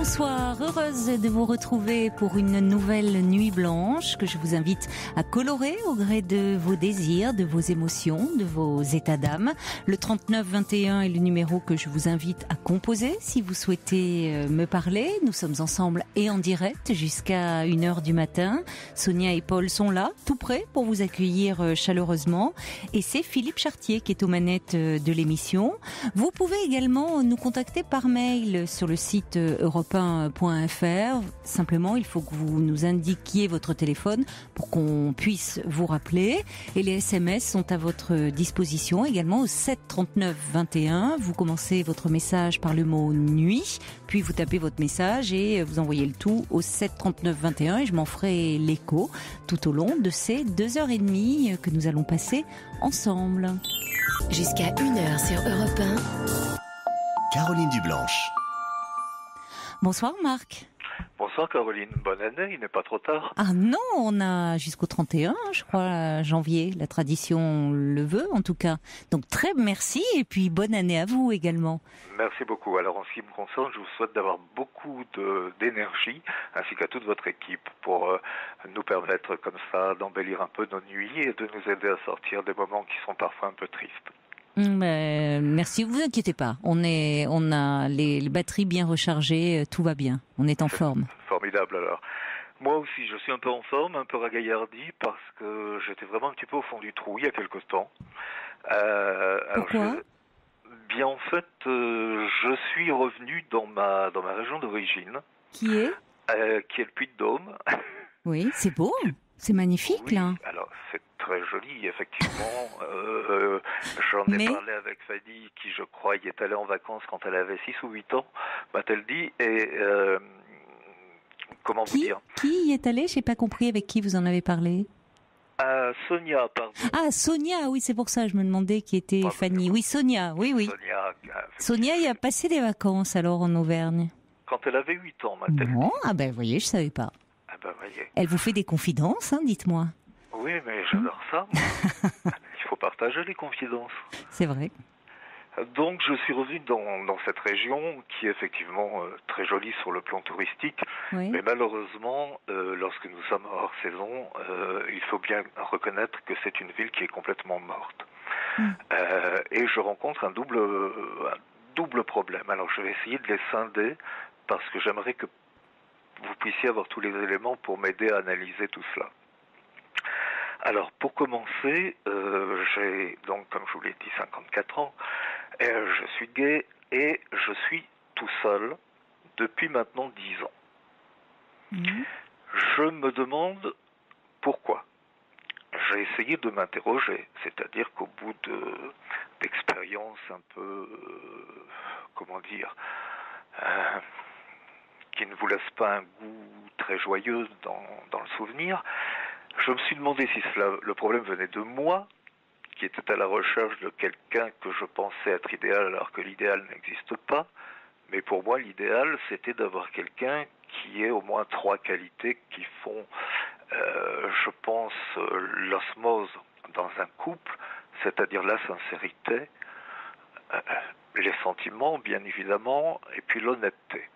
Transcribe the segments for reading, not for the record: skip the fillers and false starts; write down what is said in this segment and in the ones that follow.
Bonsoir, heureuse de vous retrouver pour une nouvelle nuit blanche que je vous invite à colorer au gré de vos désirs, de vos émotions, de vos états d'âme. Le 3921 est le numéro que je vous invite à composer si vous souhaitez me parler. Nous sommes ensemble et en direct jusqu'à 1h du matin. Sonia et Paul sont là, tout prêts pour vous accueillir chaleureusement. Et c'est Philippe Chartier qui est aux manettes de l'émission. Vous pouvez également nous contacter par mail sur le site europe1.fr. Simplement, il faut que vous nous indiquiez votre téléphone pour qu'on puisse vous rappeler. Et les SMS sont à votre disposition également au 7 39 21. Vous commencez votre message par le mot nuit, puis vous tapez votre message et vous envoyez le tout au 7 39 21 et je m'en ferai l'écho tout au long de ces 2h30 que nous allons passer ensemble. Jusqu'à 1h sur Europe 1. Caroline Dublanche. Bonsoir Marc. Bonsoir Caroline, bonne année, il n'est pas trop tard. Ah non, on a jusqu'au 31, je crois, janvier, la tradition le veut en tout cas. Donc très merci et puis bonne année à vous également. Merci beaucoup. Alors en ce qui me concerne, je vous souhaite d'avoir beaucoup d'énergie ainsi qu'à toute votre équipe pour nous permettre comme ça d'embellir un peu nos nuits et de nous aider à sortir des moments qui sont parfois un peu tristes. Merci, vous inquiétez pas. On a les batteries bien rechargées, tout va bien. On est en forme. Formidable alors. Moi aussi, je suis un peu en forme, un peu ragaillardi parce que j'étais vraiment un petit peu au fond du trou il y a quelque temps. Pourquoi ? Bien en fait, je suis revenu dans ma région d'origine. Qui est le Puy-de-Dôme. Oui, c'est beau. C'est magnifique, oui, là. Alors, c'est très joli, effectivement. J'en ai parlé avec Fanny, qui, je crois, y est allée en vacances quand elle avait 6 ou 8 ans, m'a-t-elle dit. Et comment vous dire ? Qui y est allé ? J'ai pas compris avec qui vous en avez parlé. Sonia, pardon. Ah, Sonia, oui, c'est pour ça, je me demandais qui était Fanny. Oui, Sonia, oui. Sonia y a passé des vacances, alors, en Auvergne. Quand elle avait 8 ans, m'a-t-elle dit. Non, vous voyez, je savais pas. Voyez. Elle vous fait des confidences, hein, dites-moi. Oui, mais j'adore ça, moi. Il faut partager les confidences. C'est vrai. Donc, je suis revenu dans cette région qui est effectivement très jolie sur le plan touristique. Oui. Mais malheureusement, lorsque nous sommes hors saison, il faut bien reconnaître que c'est une ville qui est complètement morte. Et je rencontre un double problème. Alors, je vais essayer de les scinder parce que j'aimerais que vous puissiez avoir tous les éléments pour m'aider à analyser tout cela. Alors, pour commencer, j'ai donc, comme je vous l'ai dit, 54 ans, je suis gay et je suis tout seul depuis maintenant 10 ans. Je me demande pourquoi. J'ai essayé de m'interroger, c'est-à-dire qu'au bout d'expériences un peu, qui ne vous laisse pas un goût très joyeux dans le souvenir, je me suis demandé si le problème venait de moi, qui était à la recherche de quelqu'un que je pensais être idéal alors que l'idéal n'existe pas. Mais pour moi, l'idéal, c'était d'avoir quelqu'un qui ait au moins 3 qualités qui font, je pense, l'osmose dans un couple, c'est-à-dire la sincérité, les sentiments, bien évidemment, et puis l'honnêteté.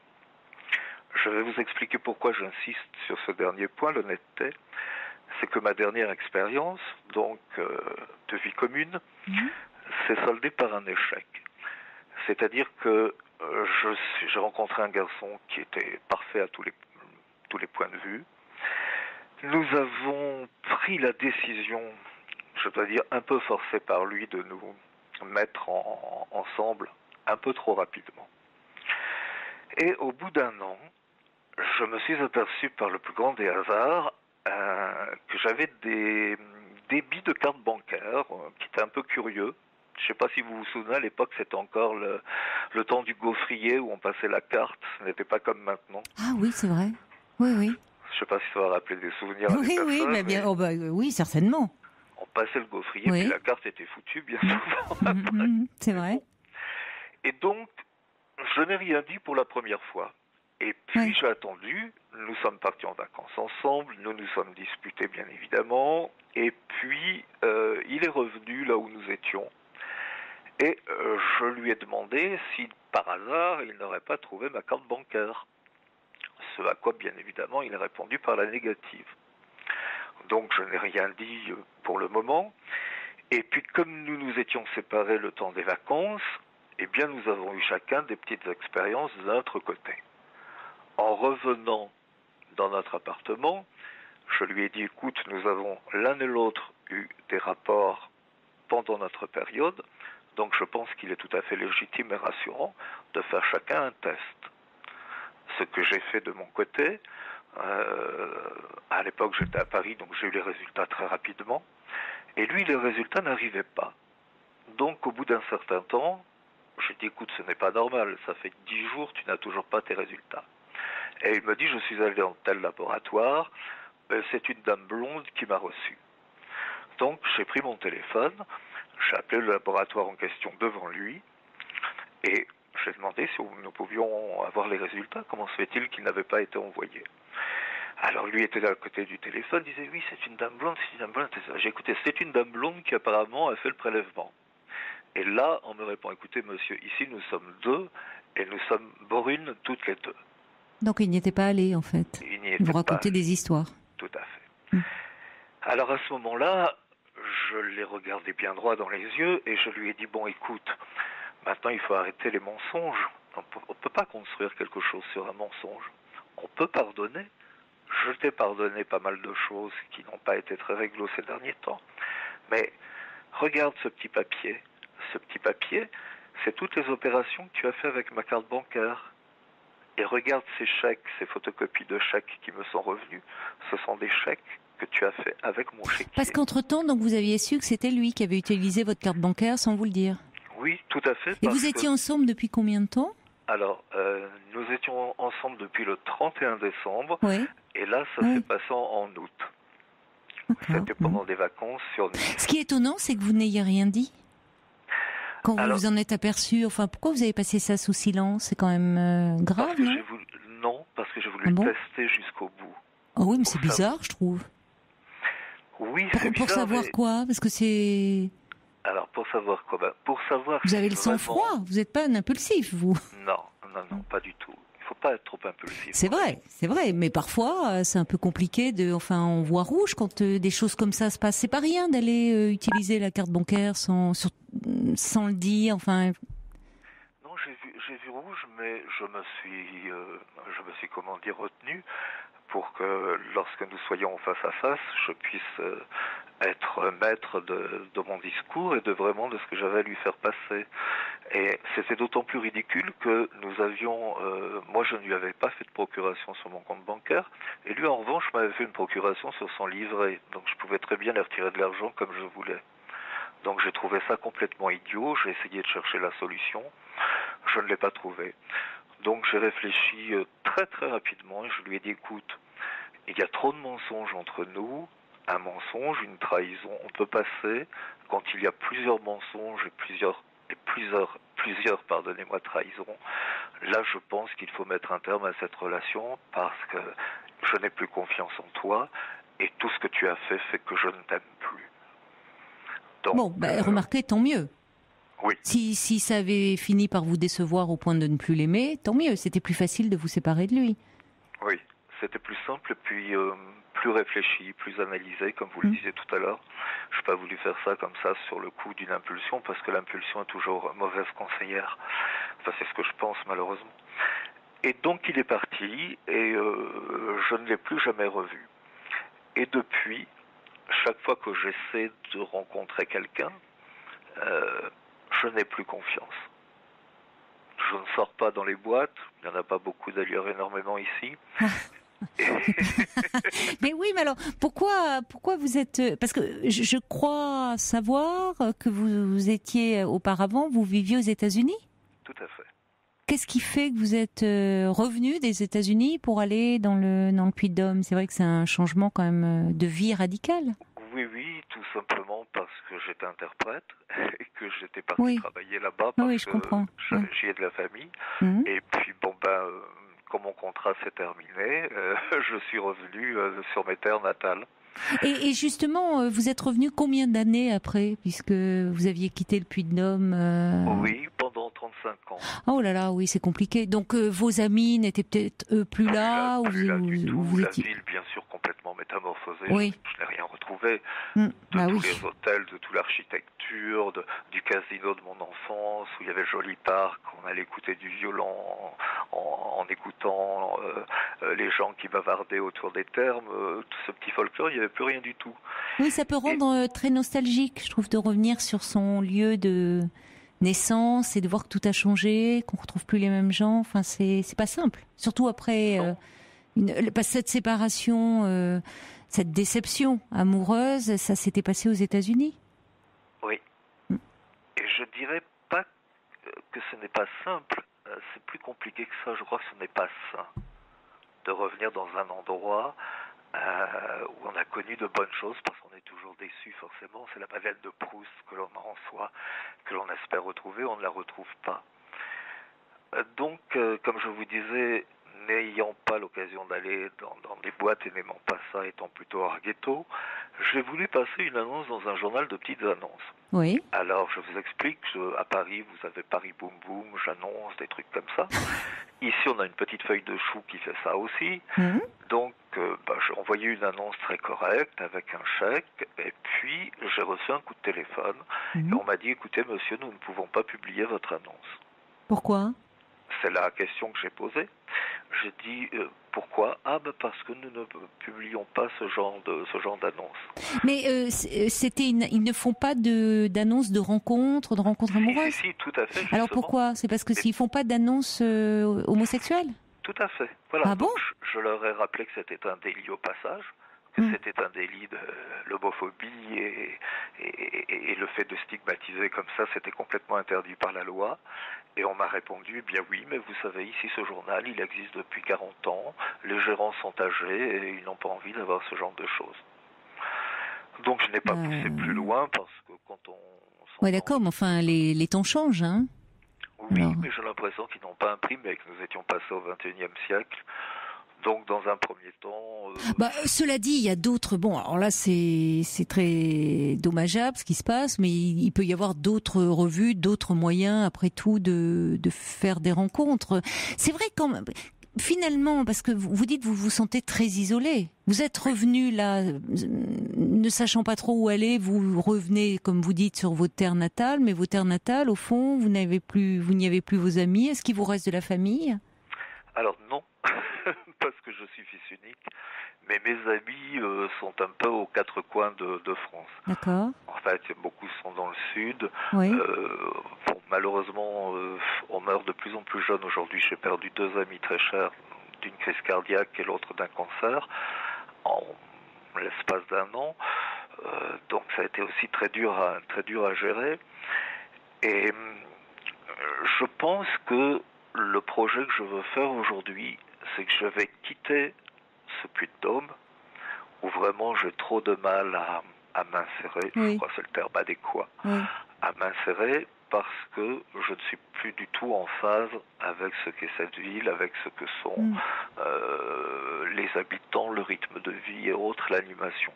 Je vais vous expliquer pourquoi j'insiste sur ce dernier point, l'honnêteté. C'est que ma dernière expérience, donc de vie commune, s'est soldée par un échec. C'est-à-dire que j'ai rencontré un garçon qui était parfait à tous les points de vue. Nous avons pris la décision, je dois dire un peu forcée par lui, de nous mettre ensemble un peu trop rapidement. Et au bout d'un an, je me suis aperçu par le plus grand des hasards que j'avais des débits de cartes bancaires qui étaient un peu curieux. Je ne sais pas si vous vous souvenez, à l'époque, c'était encore le temps du gaufrier où on passait la carte. Ce n'était pas comme maintenant. Ah oui, c'est vrai. Oui. Je ne sais pas si ça va rappeler des souvenirs. Oui, certainement. On passait le gaufrier, puis la carte était foutue, bien souvent. C'est vrai. Et donc, je n'ai rien dit pour la première fois. Et puis j'ai attendu, nous sommes partis en vacances ensemble, nous nous sommes disputés bien évidemment, et puis il est revenu là où nous étions, et je lui ai demandé si par hasard il n'aurait pas trouvé ma carte bancaire. Ce à quoi, bien évidemment, il a répondu par la négative. Donc, je n'ai rien dit pour le moment. Et puis, comme nous nous étions séparés le temps des vacances, eh bien, nous avons eu chacun des petites expériences de notre côté. En revenant dans notre appartement, je lui ai dit, écoute, nous avons l'un et l'autre eu des rapports pendant notre période, donc je pense qu'il est tout à fait légitime et rassurant de faire chacun un test. Ce que j'ai fait de mon côté, à l'époque j'étais à Paris, donc j'ai eu les résultats très rapidement, et lui les résultats n'arrivaient pas. Donc au bout d'un certain temps, j'ai dit, écoute, ce n'est pas normal, ça fait 10 jours, tu n'as toujours pas tes résultats. Et il me dit, je suis allé dans tel laboratoire, c'est une dame blonde qui m'a reçu. Donc j'ai pris mon téléphone, j'ai appelé le laboratoire en question devant lui, et j'ai demandé si nous pouvions avoir les résultats, comment se fait-il qu'ils n'avaient pas été envoyés. Alors lui était à côté du téléphone, disait, oui, c'est une dame blonde, c'est une dame blonde. J'ai écouté, c'est une dame blonde qui apparemment a fait le prélèvement. Et là, on me répond, écoutez monsieur, ici nous sommes deux, et nous sommes bourrines toutes les deux. Donc il n'y était pas allé en fait. Il vous racontez des histoires. Tout à fait. Alors à ce moment-là, je l'ai regardé bien droit dans les yeux et je lui ai dit, bon écoute, maintenant il faut arrêter les mensonges. On ne peut pas construire quelque chose sur un mensonge. On peut pardonner. Je t'ai pardonné pas mal de choses qui n'ont pas été très réglo ces derniers temps. Mais regarde ce petit papier. Ce petit papier, c'est toutes les opérations que tu as fait avec ma carte bancaire. Et regarde ces chèques, ces photocopies de chèques qui me sont revenus. Ce sont des chèques que tu as fait avec mon chéquier. Parce qu'entre-temps, donc, vous aviez su que c'était lui qui avait utilisé votre carte bancaire sans vous le dire. Oui, tout à fait. Et vous étiez ensemble depuis combien de temps ? Alors, nous étions ensemble depuis le 31 décembre. Oui. Et là, ça s'est passé en août. C'était pendant des vacances sur Nice. Ce qui est étonnant, c'est que vous n'ayez rien dit. Quand vous vous en êtes aperçu, enfin, pourquoi vous avez passé ça sous silence ? C'est quand même grave, non ? Non, parce que j'ai voulu le tester jusqu'au bout. Oh oui, mais c'est bizarre, je trouve. Oui, c'est bizarre. Pour savoir quoi ? Parce que c'est... Alors, pour savoir quoi ? Pour savoir... Vous avez le sang-froid, vous n'êtes pas un impulsif, vous ? Non, pas du tout. Il ne faut pas être trop impulsif. C'est vrai, mais parfois, c'est un peu compliqué on voit rouge quand des choses comme ça se passent. C'est pas rien d'aller utiliser la carte bancaire sans le dire, enfin... Non, j'ai vu rouge, mais je me suis retenu pour que lorsque nous soyons face à face, je puisse être maître de mon discours et de ce que j'avais à lui faire passer. Et c'était d'autant plus ridicule que nous avions... moi, je ne lui avais pas fait de procuration sur mon compte bancaire, et lui, en revanche, m'avait fait une procuration sur son livret. Donc, je pouvais très bien lui retirer de l'argent comme je voulais. Donc, j'ai trouvé ça complètement idiot. J'ai essayé de chercher la solution. Je ne l'ai pas trouvée. Donc, j'ai réfléchi très, très rapidement, et je lui ai dit, écoute, il y a trop de mensonges entre nous. Un mensonge, une trahison, on peut passer quand il y a plusieurs mensonges et plusieurs trahisons. Là, je pense qu'il faut mettre un terme à cette relation parce que je n'ai plus confiance en toi et tout ce que tu as fait que je ne t'aime plus. Donc, remarquez, tant mieux. Oui. Si ça avait fini par vous décevoir au point de ne plus l'aimer, tant mieux. C'était plus facile de vous séparer de lui. Oui, c'était plus simple et puis plus réfléchi, plus analysé, comme vous le disiez tout à l'heure. Je n'ai pas voulu faire ça comme ça sur le coup d'une impulsion, parce que l'impulsion est toujours mauvaise conseillère. Enfin, c'est ce que je pense, malheureusement. Et donc, il est parti, et je ne l'ai plus jamais revu. Et depuis, chaque fois que j'essaie de rencontrer quelqu'un, je n'ai plus confiance. Je ne sors pas dans les boîtes, il n'y en a pas beaucoup d'ailleurs, énormément ici. Mais oui, mais alors pourquoi vous êtes... Parce que je crois savoir que vous étiez auparavant, vous viviez aux États-Unis ? Tout à fait. Qu'est-ce qui fait que vous êtes revenu des États-Unis pour aller dans le Puy-de-Dôme ? C'est vrai que c'est un changement quand même de vie radical. Oui, tout simplement parce que j'étais interprète et que j'étais parti travailler là-bas parce que j'y ai de la famille. Et puis quand mon contrat s'est terminé, je suis revenu sur mes terres natales. Et justement, vous êtes revenu combien d'années après, puisque vous aviez quitté le Puy-de-Dôme Oui, pendant 35 5 ans. Oh là là, oui, c'est compliqué. Donc vos amis n'étaient peut-être plus là, Plus là ou du tout. vous La étiez... ville, bien sûr, complètement métamorphosée. Oui. Je n'ai rien retrouvé. Bah De tous oui. les hôtels, de toute l'architecture, du casino de mon enfance, où il y avait joli parc, on allait écouter du violon en écoutant les gens qui bavardaient autour des thermes, tout ce petit folklore, il n'y avait plus rien du tout. Oui, ça peut rendre très nostalgique, je trouve, de revenir sur son lieu de naissance et de voir que tout a changé, qu'on retrouve plus les mêmes gens. Enfin, c'est pas simple. Surtout après cette séparation, cette déception amoureuse, ça s'était passé aux États-Unis. Oui. Et je dirais pas que ce n'est pas simple. C'est plus compliqué que ça. Je crois que ce n'est pas sain de revenir dans un endroit où on a connu de bonnes choses, parce qu'on est toujours déçu forcément. C'est la Madeleine de Proust que l'on a en soi, que l'on espère retrouver, on ne la retrouve pas. Donc, comme je vous disais, n'ayant pas l'occasion d'aller dans des boîtes et n'aimant pas ça, étant plutôt hors ghetto, j'ai voulu passer une annonce dans un journal de petites annonces. Oui. Alors, je vous explique, à Paris, vous avez Paris Boum Boum, j'annonce, des trucs comme ça. Ici, on a une petite feuille de chou qui fait ça aussi. Donc, j'ai envoyé une annonce très correcte avec un chèque, et puis j'ai reçu un coup de téléphone, et on m'a dit, écoutez, monsieur, nous ne pouvons pas publier votre annonce. Pourquoi ? C'est la question que j'ai posée. J'ai dit pourquoi ? Parce que nous ne publions pas ce genre d'annonce. Mais ils ne font pas d'annonces de rencontres amoureuses. Si, tout à fait. Alors pourquoi ? C'est parce que s'ils font pas d'annonces homosexuelles ? Tout à fait. Voilà. Ah bon ? Donc, je leur ai rappelé que c'était un délit au passage, que c'était un délit de l'homophobie et le fait de stigmatiser comme ça, c'était complètement interdit par la loi. Et on m'a répondu, bien oui, mais vous savez, ici ce journal, il existe depuis 40 ans, les gérants sont âgés et ils n'ont pas envie d'avoir ce genre de choses. Donc je n'ai pas poussé plus loin parce que quand on... Ouais, d'accord, mais enfin, les temps changent, hein. Oui, mais j'ai l'impression qu'ils n'ont pas imprimé, que nous étions passés au XXIe siècle. Donc, dans un premier temps... cela dit, il y a d'autres... Bon, alors là, c'est très dommageable ce qui se passe, mais il peut y avoir d'autres revues, d'autres moyens, après tout, de faire des rencontres. C'est vrai quand même... Finalement, parce que vous dites vous vous sentez très isolé. Vous êtes revenu là, ne sachant pas trop où aller. Vous revenez, comme vous dites, sur votre terre natale, mais votre terre natale, au fond, vous n'y avez plus vos amis. Est-ce qu'il vous reste de la famille ? Alors non, parce que je suis fils unique, mais mes amis sont un peu aux quatre coins de France. D'accord. En fait, beaucoup sont dans le sud. Oui. Malheureusement, on meurt de plus en plus jeune aujourd'hui. J'ai perdu 2 amis très chers, d'une crise cardiaque et l'autre d'un cancer, en l'espace d'1 an. Donc ça a été aussi très dur à gérer. Et je pense que le projet que je veux faire aujourd'hui, c'est que je vais quitter ce Puy-de-Dôme où vraiment j'ai trop de mal à m'insérer, je crois que c'est le terme adéquat, à m'insérer parce que je ne suis plus du tout en phase avec ce qu'est cette ville, avec ce que sont les habitants, le rythme de vie et autres, l'animation.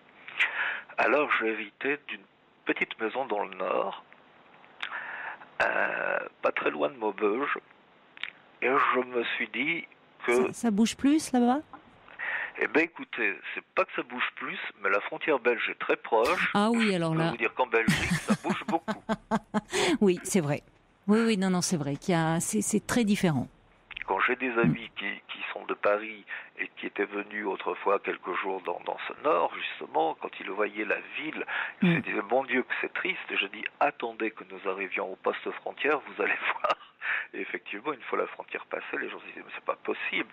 Alors j'ai hérité d'une petite maison dans le nord, pas très loin de Maubeuge, et je me suis dit que... Ça bouge plus là-bas ? Eh bien écoutez, c'est pas que ça bouge plus, mais la frontière belge est très proche. Ah oui, alors là... Je peux vous dire qu'en Belgique, ça bouge beaucoup. Oui, c'est vrai. Oui, non, c'est vrai c'est très différent. Quand j'ai des amis qui sont de Paris et qui étaient venus autrefois quelques jours dans ce nord, justement, quand ils voyaient la ville, ils se disaient, mon Dieu, que c'est triste. Et je dis, attendez que nous arrivions au poste frontière, vous allez voir. Et effectivement, une fois la frontière passée, les gens se disaient, mais c'est pas possible,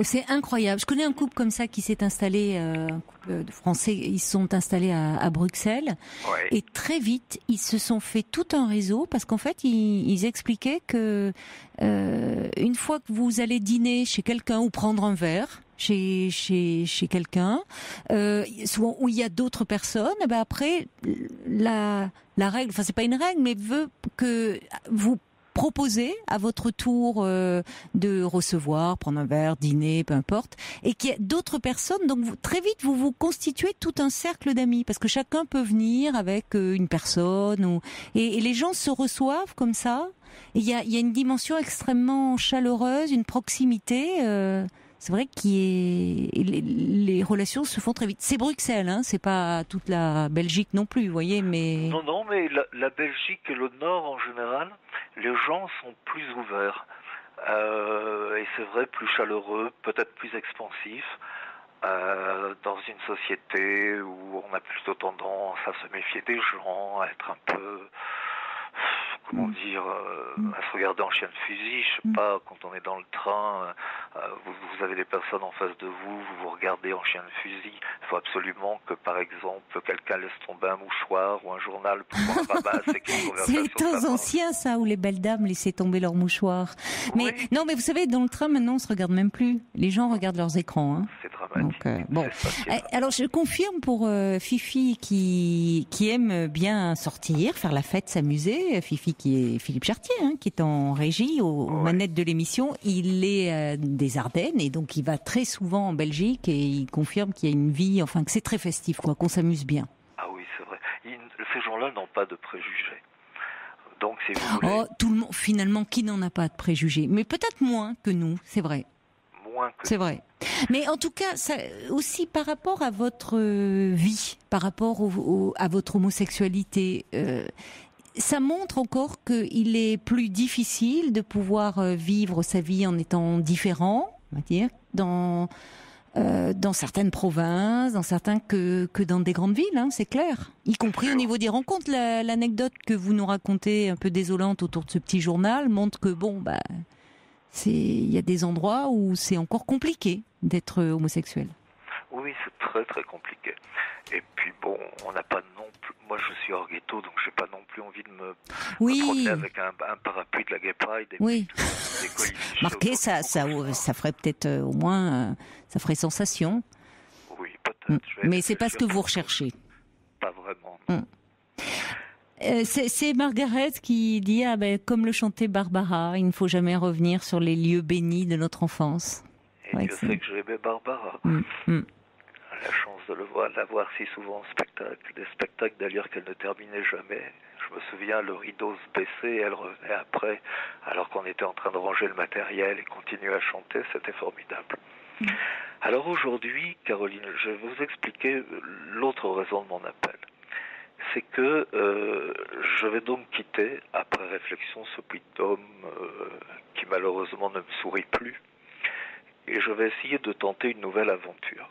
c'est incroyable. Je connais un couple comme ça qui s'est installé, un couple de Français, ils se sont installés à Bruxelles. Ouais. Et très vite, ils se sont fait tout un réseau parce qu'en fait, ils expliquaient que une fois que vous allez dîner chez quelqu'un ou prendre un verre, chez quelqu'un, souvent où il y a d'autres personnes, ben après la règle, enfin c'est pas une règle, mais veut que vous proposez à votre tour de recevoir, prendre un verre, dîner, peu importe, et qu'il y a d'autres personnes. Donc très vite vous constituez tout un cercle d'amis parce que chacun peut venir avec une personne et les gens se reçoivent comme ça. il y a une dimension extrêmement chaleureuse, une proximité. C'est vrai que les relations se font très vite. C'est Bruxelles, hein, c'est pas toute la Belgique non plus, vous voyez, mais... Non, mais la Belgique et le Nord en général, les gens sont plus ouverts. Et c'est vrai, plus chaleureux, peut-être plus expansifs. Dans une société où on a plutôt tendance à se méfier des gens, à être un peu... Comment dire, à se regarder en chien de fusil, je sais pas, quand on est dans le train, vous avez des personnes en face de vous, vous vous regardez en chien de fusil. Il faut absolument que, par exemple, quelqu'un laisse tomber un mouchoir ou un journal pour qu'on le ramasse et qu'il y ait une conversation. C'est les temps anciens, ça, où les belles dames laissaient tomber leurs mouchoirs. Oui. Mais non, mais vous savez, dans le train, maintenant, on se regarde même plus. Les gens regardent leurs écrans. Hein. C'est dramatique. Donc, bon. Alors, je confirme pour Fifi qui aime bien sortir, faire la fête, s'amuser. Fifi qui est Philippe Chartier, hein, qui est en régie aux manettes de l'émission. Il est des Ardennes et donc il va très souvent en Belgique et il confirme qu'il y a une vie, enfin que c'est très festif, quoi, qu'on s'amuse bien. Ah oui, c'est vrai. Ces gens-là n'ont pas de préjugés. Donc, si vous voulez... Oh, tout le monde, finalement, qui n'en a pas de préjugés? Mais peut-être moins que nous, c'est vrai. C'est vrai. Mais en tout cas, ça, aussi par rapport à votre vie, par rapport à votre homosexualité, ça montre encore qu'il est plus difficile de pouvoir vivre sa vie en étant différent, on va dire, dans certaines provinces, dans certains que dans des grandes villes, hein, c'est clair. Y compris au niveau des rencontres. L'anecdote que vous nous racontez, un peu désolante autour de ce petit journal, montre que il y a des endroits où c'est encore compliqué d'être homosexuel. Oui, c'est très très compliqué. Et puis bon, on n'a pas non plus... Moi, je suis hors ghetto, donc j'ai pas non plus envie de me promener avec un parapluie de la Gay Pride. Et oui. Des colis Marqué, ça ferait peut-être au moins, ça ferait sensation. Oui, peut-être. Mais c'est pas ce que vous recherchez. Pas vraiment. C'est Margaret qui dit comme le chantait Barbara, il ne faut jamais revenir sur les lieux bénis de notre enfance. Et Dieu sait que j'aimais Barbara. La chance de la voir si souvent en spectacle, des spectacles d'ailleurs qu'elle ne terminait jamais. Je me souviens, le rideau se baissait et elle revenait après, alors qu'on était en train de ranger le matériel et continuer à chanter, c'était formidable. Alors aujourd'hui, Caroline, je vais vous expliquer l'autre raison de mon appel. C'est que je vais donc quitter, après réflexion, ce petit homme qui malheureusement ne me sourit plus, et je vais essayer de tenter une nouvelle aventure.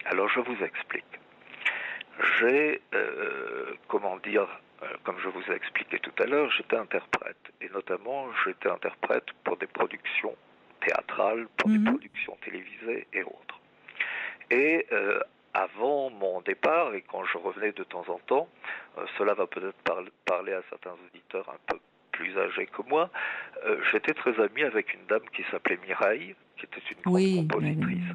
Alors je vous explique. J'ai, comme je vous ai expliqué tout à l'heure, j'étais interprète, et notamment j'étais interprète pour des productions théâtrales, pour des productions télévisées et autres. Et avant mon départ, et quand je revenais de temps en temps, cela va peut-être parler à certains auditeurs un peu plus âgés que moi, j'étais très ami avec une dame qui s'appelait Mireille, qui était une grande compositrice.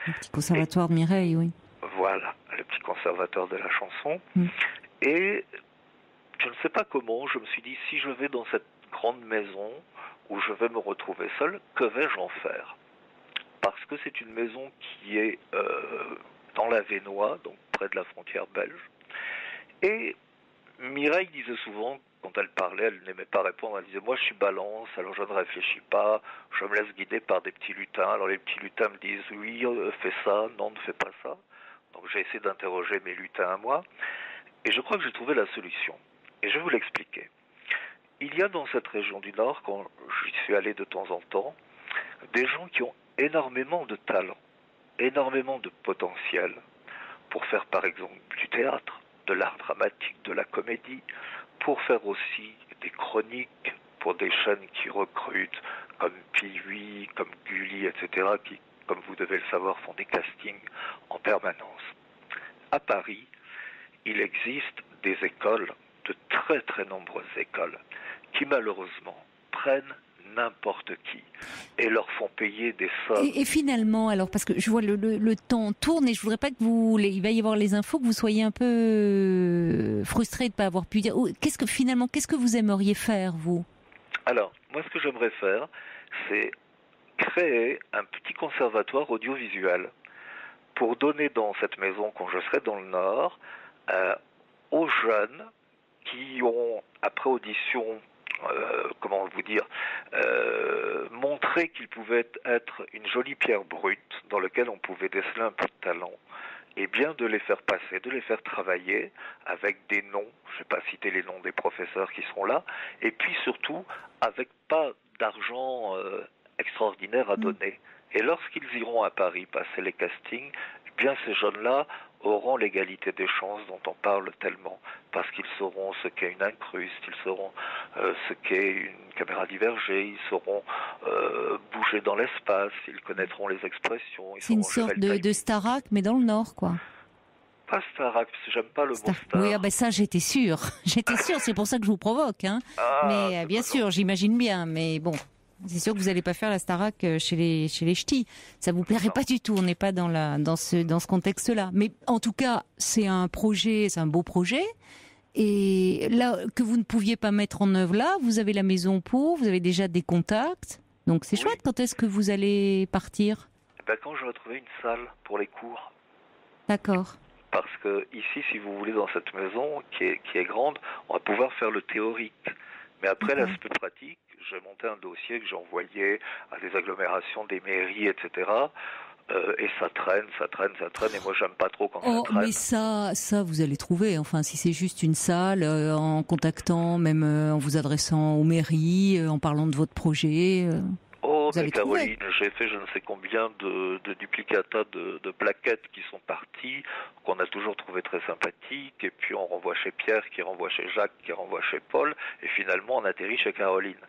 Le petit conservatoire de Mireille, oui. Voilà, le petit conservateur de la chanson. Et je ne sais pas comment, je me suis dit, si je vais dans cette grande maison où je vais me retrouver seul, que vais-je en faire? Parce que c'est une maison qui est dans la Vénois, donc près de la frontière belge. Et Mireille disait souvent, quand elle parlait, elle n'aimait pas répondre, elle disait « Moi je suis balance, alors je ne réfléchis pas, je me laisse guider par des petits lutins. » Alors les petits lutins me disent « Oui, fais ça, non, ne fais pas ça. » Donc j'ai essayé d'interroger mes lutins à moi, et je crois que j'ai trouvé la solution. Et je vais vous l'expliquer. Il y a dans cette région du Nord, quand j'y suis allé de temps en temps, des gens qui ont énormément de talent, énormément de potentiel pour faire par exemple du théâtre, de l'art dramatique, de la comédie, pour faire aussi des chroniques pour des chaînes qui recrutent comme Piwi, comme Gulli, etc., qui, comme vous devez le savoir, font des castings en permanence. À Paris, il existe des écoles, de très très nombreuses écoles, qui malheureusement prennent n'importe qui et leur font payer des sommes. Et finalement, alors, parce que je vois le temps tourne et je voudrais pas que il va y avoir les infos, que vous soyez un peu frustré de ne pas avoir pu dire. Qu'est-ce que vous aimeriez faire, vous? Alors, moi, ce que j'aimerais faire, c'est créer un petit conservatoire audiovisuel pour donner dans cette maison, quand je serai dans le Nord, aux jeunes qui ont, après audition, comment vous dire, montrer qu'il pouvait être une jolie pierre brute dans laquelle on pouvait déceler un peu de talent, et bien de les faire passer, de les faire travailler avec des noms, je ne vais pas citer les noms des professeurs qui sont là, et puis surtout avec pas d'argent extraordinaire à donner. Et lorsqu'ils iront à Paris passer les castings, eh bien ces jeunes-là auront l'égalité des chances dont on parle tellement, parce qu'ils sauront ce qu'est une incruste, ils sauront ce qu'est une caméra divergée, ils sauront bouger dans l'espace, ils connaîtront les expressions. C'est une sorte de Starac, mais dans le Nord, quoi. Pas Starac, j'aime pas le mot star. Oui, ça j'étais sûre. J'étais sûre, c'est pour ça que je vous provoque. Hein. Mais bien sûr, j'imagine bien, mais bon... C'est sûr que vous n'allez pas faire la Starac chez les ch'tis. Ça vous plairait pas du tout. On n'est pas dans ce contexte-là. Mais en tout cas, c'est un beau projet. Et là, que vous ne pouviez pas mettre en œuvre là, vous avez la maison vous avez déjà des contacts. Donc c'est chouette. Quand est-ce que vous allez partir? Quand j'aurai trouvé une salle pour les cours. D'accord. Parce que ici, si vous voulez, dans cette maison qui est grande, on va pouvoir faire le théorique. Mais après, l'aspect pratique, j'ai monté un dossier que j'ai envoyé à des agglomérations, des mairies, etc. Et ça traîne, et moi j'aime pas trop quand ça traîne. Mais ça vous allez trouver, enfin si c'est juste une salle, en contactant, même en vous adressant aux mairies, en parlant de votre projet... Oh, mais Caroline, j'ai fait je ne sais combien de duplicata de plaquettes qui sont parties, qu'on a toujours trouvé très sympathiques, et puis on renvoie chez Pierre, qui renvoie chez Jacques, qui renvoie chez Paul, et finalement on atterrit chez Caroline.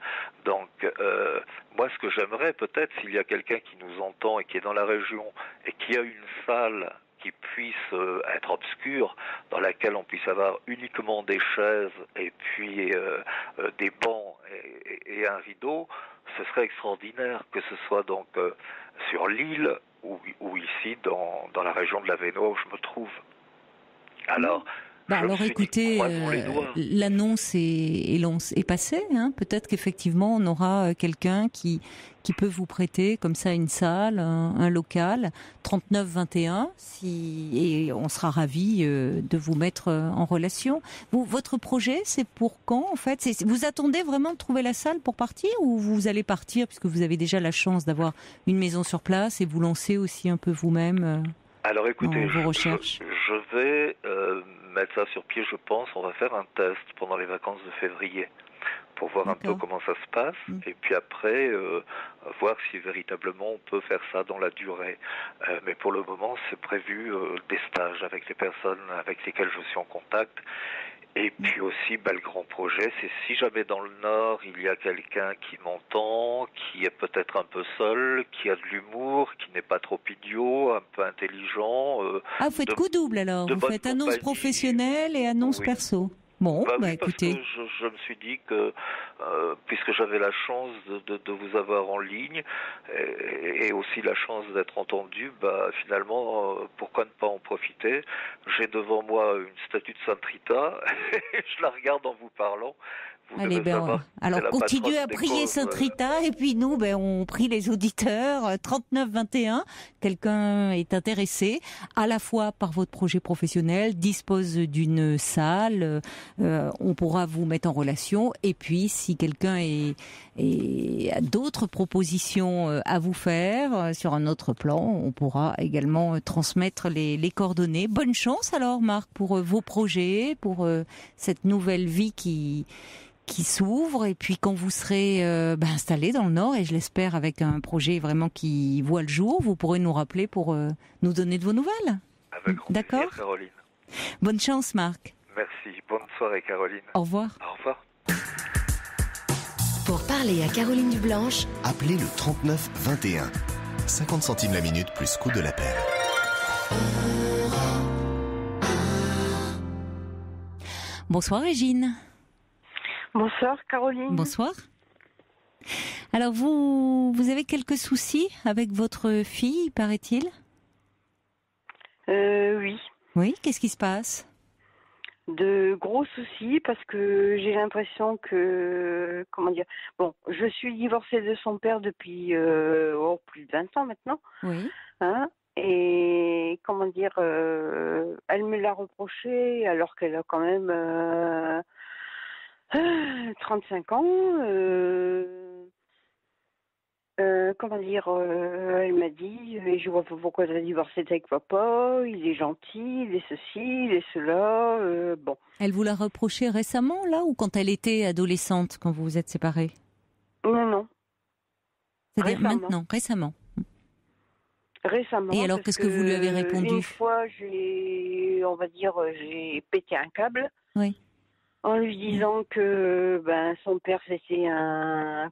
Donc, moi ce que j'aimerais peut-être, s'il y a quelqu'un qui nous entend et qui est dans la région, et qui a une salle qui puisse être obscure, dans laquelle on puisse avoir uniquement des chaises, et puis des bancs et un rideau, ce serait extraordinaire, que ce soit donc sur l'île ou ici dans la région de la Vénois où je me trouve. Alors, écoutez, l'annonce est passée. Hein. Peut-être qu'effectivement on aura quelqu'un qui peut vous prêter comme ça une salle, un local, 39-21, et on sera ravis de vous mettre en relation. Votre projet, c'est pour quand en fait? Vous attendez vraiment de trouver la salle pour partir, ou vous allez partir puisque vous avez déjà la chance d'avoir une maison sur place et vous lancer aussi un peu vous-même Alors écoutez, vos recherches? Je vais mettre ça sur pied, je pense. On va faire un test pendant les vacances de février pour voir un peu comment ça se passe, et puis après voir si véritablement on peut faire ça dans la durée. Mais pour le moment, c'est prévu des stages avec les personnes avec lesquelles je suis en contact. Et puis aussi, le grand projet, c'est si jamais dans le Nord, il y a quelqu'un qui m'entend, qui est peut-être un peu seul, qui a de l'humour, qui n'est pas trop idiot, un peu intelligent. Vous faites coup double alors, vous faites annonce professionnelle et annonce perso. Bon, écoutez. Parce que je me suis dit que, puisque j'avais la chance de vous avoir en ligne, et aussi la chance d'être entendu, finalement, pourquoi ne pas en profiter? J'ai devant moi une statue de Sainte Rita, et je la regarde en vous parlant. Allez, alors continuez à prier Sainte Rita, et puis nous, on prie les auditeurs. 39-21, quelqu'un est intéressé à la fois par votre projet professionnel, dispose d'une salle, on pourra vous mettre en relation, et puis si quelqu'un a d'autres propositions à vous faire sur un autre plan, on pourra également transmettre les coordonnées. Bonne chance alors Marc pour vos projets, pour cette nouvelle vie qui s'ouvre, et puis quand vous serez installé dans le Nord, et je l'espère avec un projet vraiment qui voit le jour, vous pourrez nous rappeler pour nous donner de vos nouvelles. Avec grand plaisir, Caroline. Bonne chance Marc. Merci, bonne soirée Caroline. Au revoir. Au revoir. Pour parler à Caroline Dublanche, appelez le 39 21. 50 centimes la minute plus coût de l'appel. Bonsoir Régine. Bonsoir Caroline. Bonsoir. Alors vous avez quelques soucis avec votre fille, paraît-il? Oui. Oui, qu'est-ce qui se passe? De gros soucis, parce que j'ai l'impression que, je suis divorcée de son père depuis plus de 20 ans maintenant. Oui. Et elle me l'a reproché alors qu'elle a quand même 35 ans. Comment dire, elle m'a dit, je vois pas pourquoi tu as divorcé avec papa, il est gentil, il est ceci, il est cela, bon. Elle vous l'a reproché récemment, là, ou quand elle était adolescente, quand vous vous êtes séparés? Non. C'est-à-dire Récemment. maintenant, récemment. Récemment. Et alors, parce qu'est-ce que vous lui avez répondu? Une fois, j'ai pété un câble. Oui. En lui disant que son père c'était un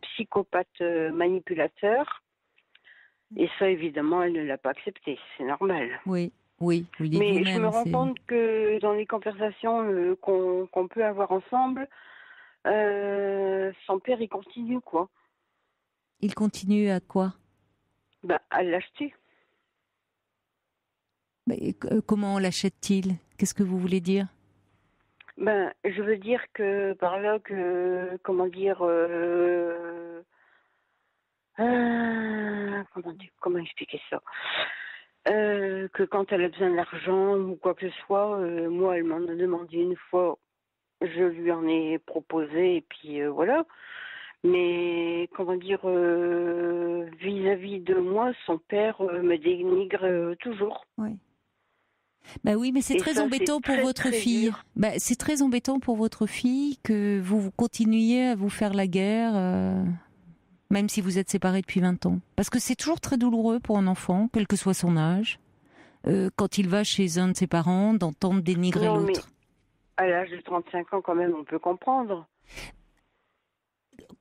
psychopathe manipulateur, et ça évidemment elle ne l'a pas accepté, c'est normal. Oui, vous le dites Mais vous-même. je me rends compte que dans les conversations qu'on peut avoir ensemble, son père il continue quoi. Il continue à quoi? À l'acheter. Mais, comment l'achète-t-il? Qu'est-ce que vous voulez dire? Je veux dire que par là que, comment expliquer ça? Que quand elle a besoin d'argent ou quoi que ce soit, moi elle m'en a demandé une fois, je lui en ai proposé et puis voilà. Mais vis-à-vis de moi, son père me dénigre toujours. Oui. Oui, mais c'est très embêtant pour votre fille. C'est très embêtant pour votre fille que vous continuiez à vous faire la guerre, même si vous êtes séparés depuis 20 ans. Parce que c'est toujours très douloureux pour un enfant, quel que soit son âge, quand il va chez un de ses parents, d'entendre dénigrer l'autre. Mais à l'âge de 35 ans, quand même, on peut comprendre.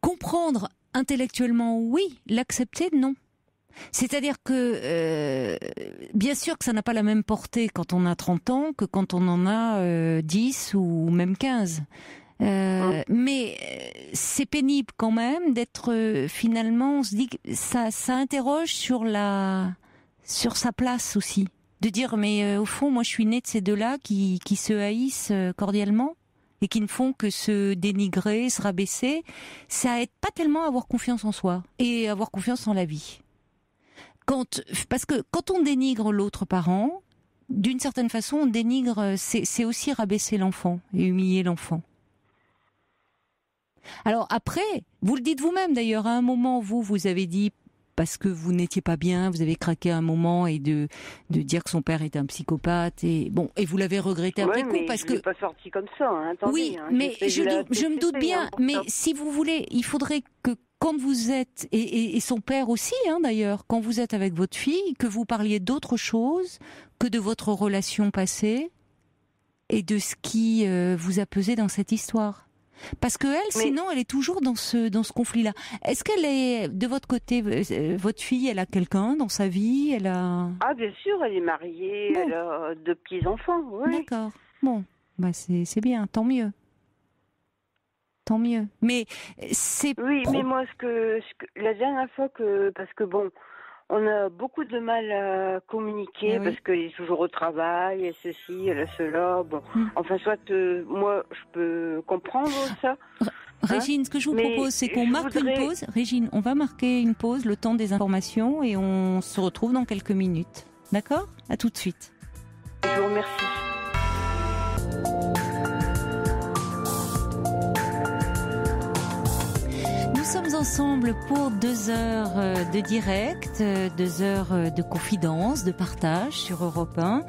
Comprendre intellectuellement, oui. L'accepter, non. C'est-à-dire que, bien sûr que ça n'a pas la même portée quand on a 30 ans que quand on en a 10 ou même 15. Mais c'est pénible quand même d'être, finalement, on se dit que ça interroge sur sa place aussi. De dire, mais au fond, moi je suis née de ces deux-là qui se haïssent cordialement et qui ne font que se dénigrer, se rabaisser. Ça aide pas tellement à avoir confiance en soi et à avoir confiance en la vie. Parce que quand on dénigre l'autre parent, d'une certaine façon, on dénigre, c'est aussi rabaisser l'enfant et humilier l'enfant. Alors après, vous le dites vous-même d'ailleurs, à un moment, vous avez dit, parce que vous n'étiez pas bien, vous avez craqué à un moment et de dire que son père était un psychopathe et vous l'avez regretté après coup parce que. Je l'ai pas sorti comme ça. Attendez, oui, mais je me doute bien. Mais si vous voulez, il faudrait que quand vous êtes et son père aussi, d'ailleurs, quand vous êtes avec votre fille, que vous parliez d'autre chose que de votre relation passée et de ce qui vous a pesé dans cette histoire. Parce que sinon, elle est toujours dans ce conflit-là. Est-ce qu'elle est, de votre côté, votre fille, elle a quelqu'un dans sa vie? Ah, bien sûr, elle est mariée, elle a 2 petits-enfants, oui. D'accord. Bon, c'est bien, tant mieux. Tant mieux. Mais c'est... Oui, mais moi, la dernière fois parce que on a beaucoup de mal à communiquer parce qu'elle est toujours au travail, et ceci, elle a cela. Enfin, soit moi, je peux comprendre ça. Régine, ce que je vous propose, c'est qu'on marque une pause. Régine, on va marquer une pause, le temps des informations, et on se retrouve dans quelques minutes. D'accord? À tout de suite. Je vous remercie. Nous sommes ensemble pour 2 heures de direct, 2 heures de confidence, de partage sur Europe 1,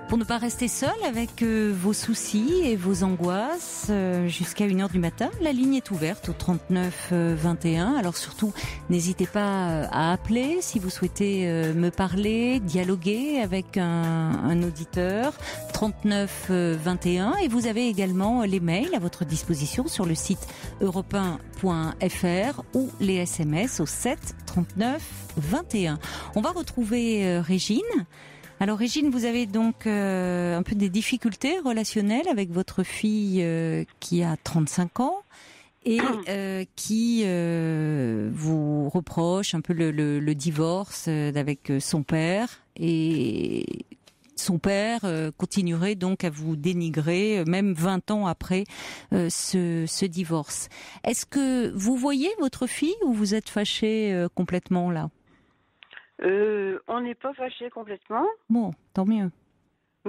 pour ne pas rester seul avec vos soucis et vos angoisses jusqu'à 1h du matin. La ligne est ouverte au 39 21. Alors surtout, n'hésitez pas à appeler si vous souhaitez me parler, dialoguer avec un auditeur. 39 21. Et vous avez également les mails à votre disposition sur le site europe1.fr ou les SMS au 7 39 21. On va retrouver Régine. Alors Régine, vous avez donc un peu des difficultés relationnelles avec votre fille qui a 35 ans et qui vous reproche un peu le divorce avec son père, et son père continuerait donc à vous dénigrer même 20 ans après ce divorce. Est-ce que vous voyez votre fille ou vous êtes fâchée complètement là ? On n'est pas fâchés complètement. Bon, tant mieux.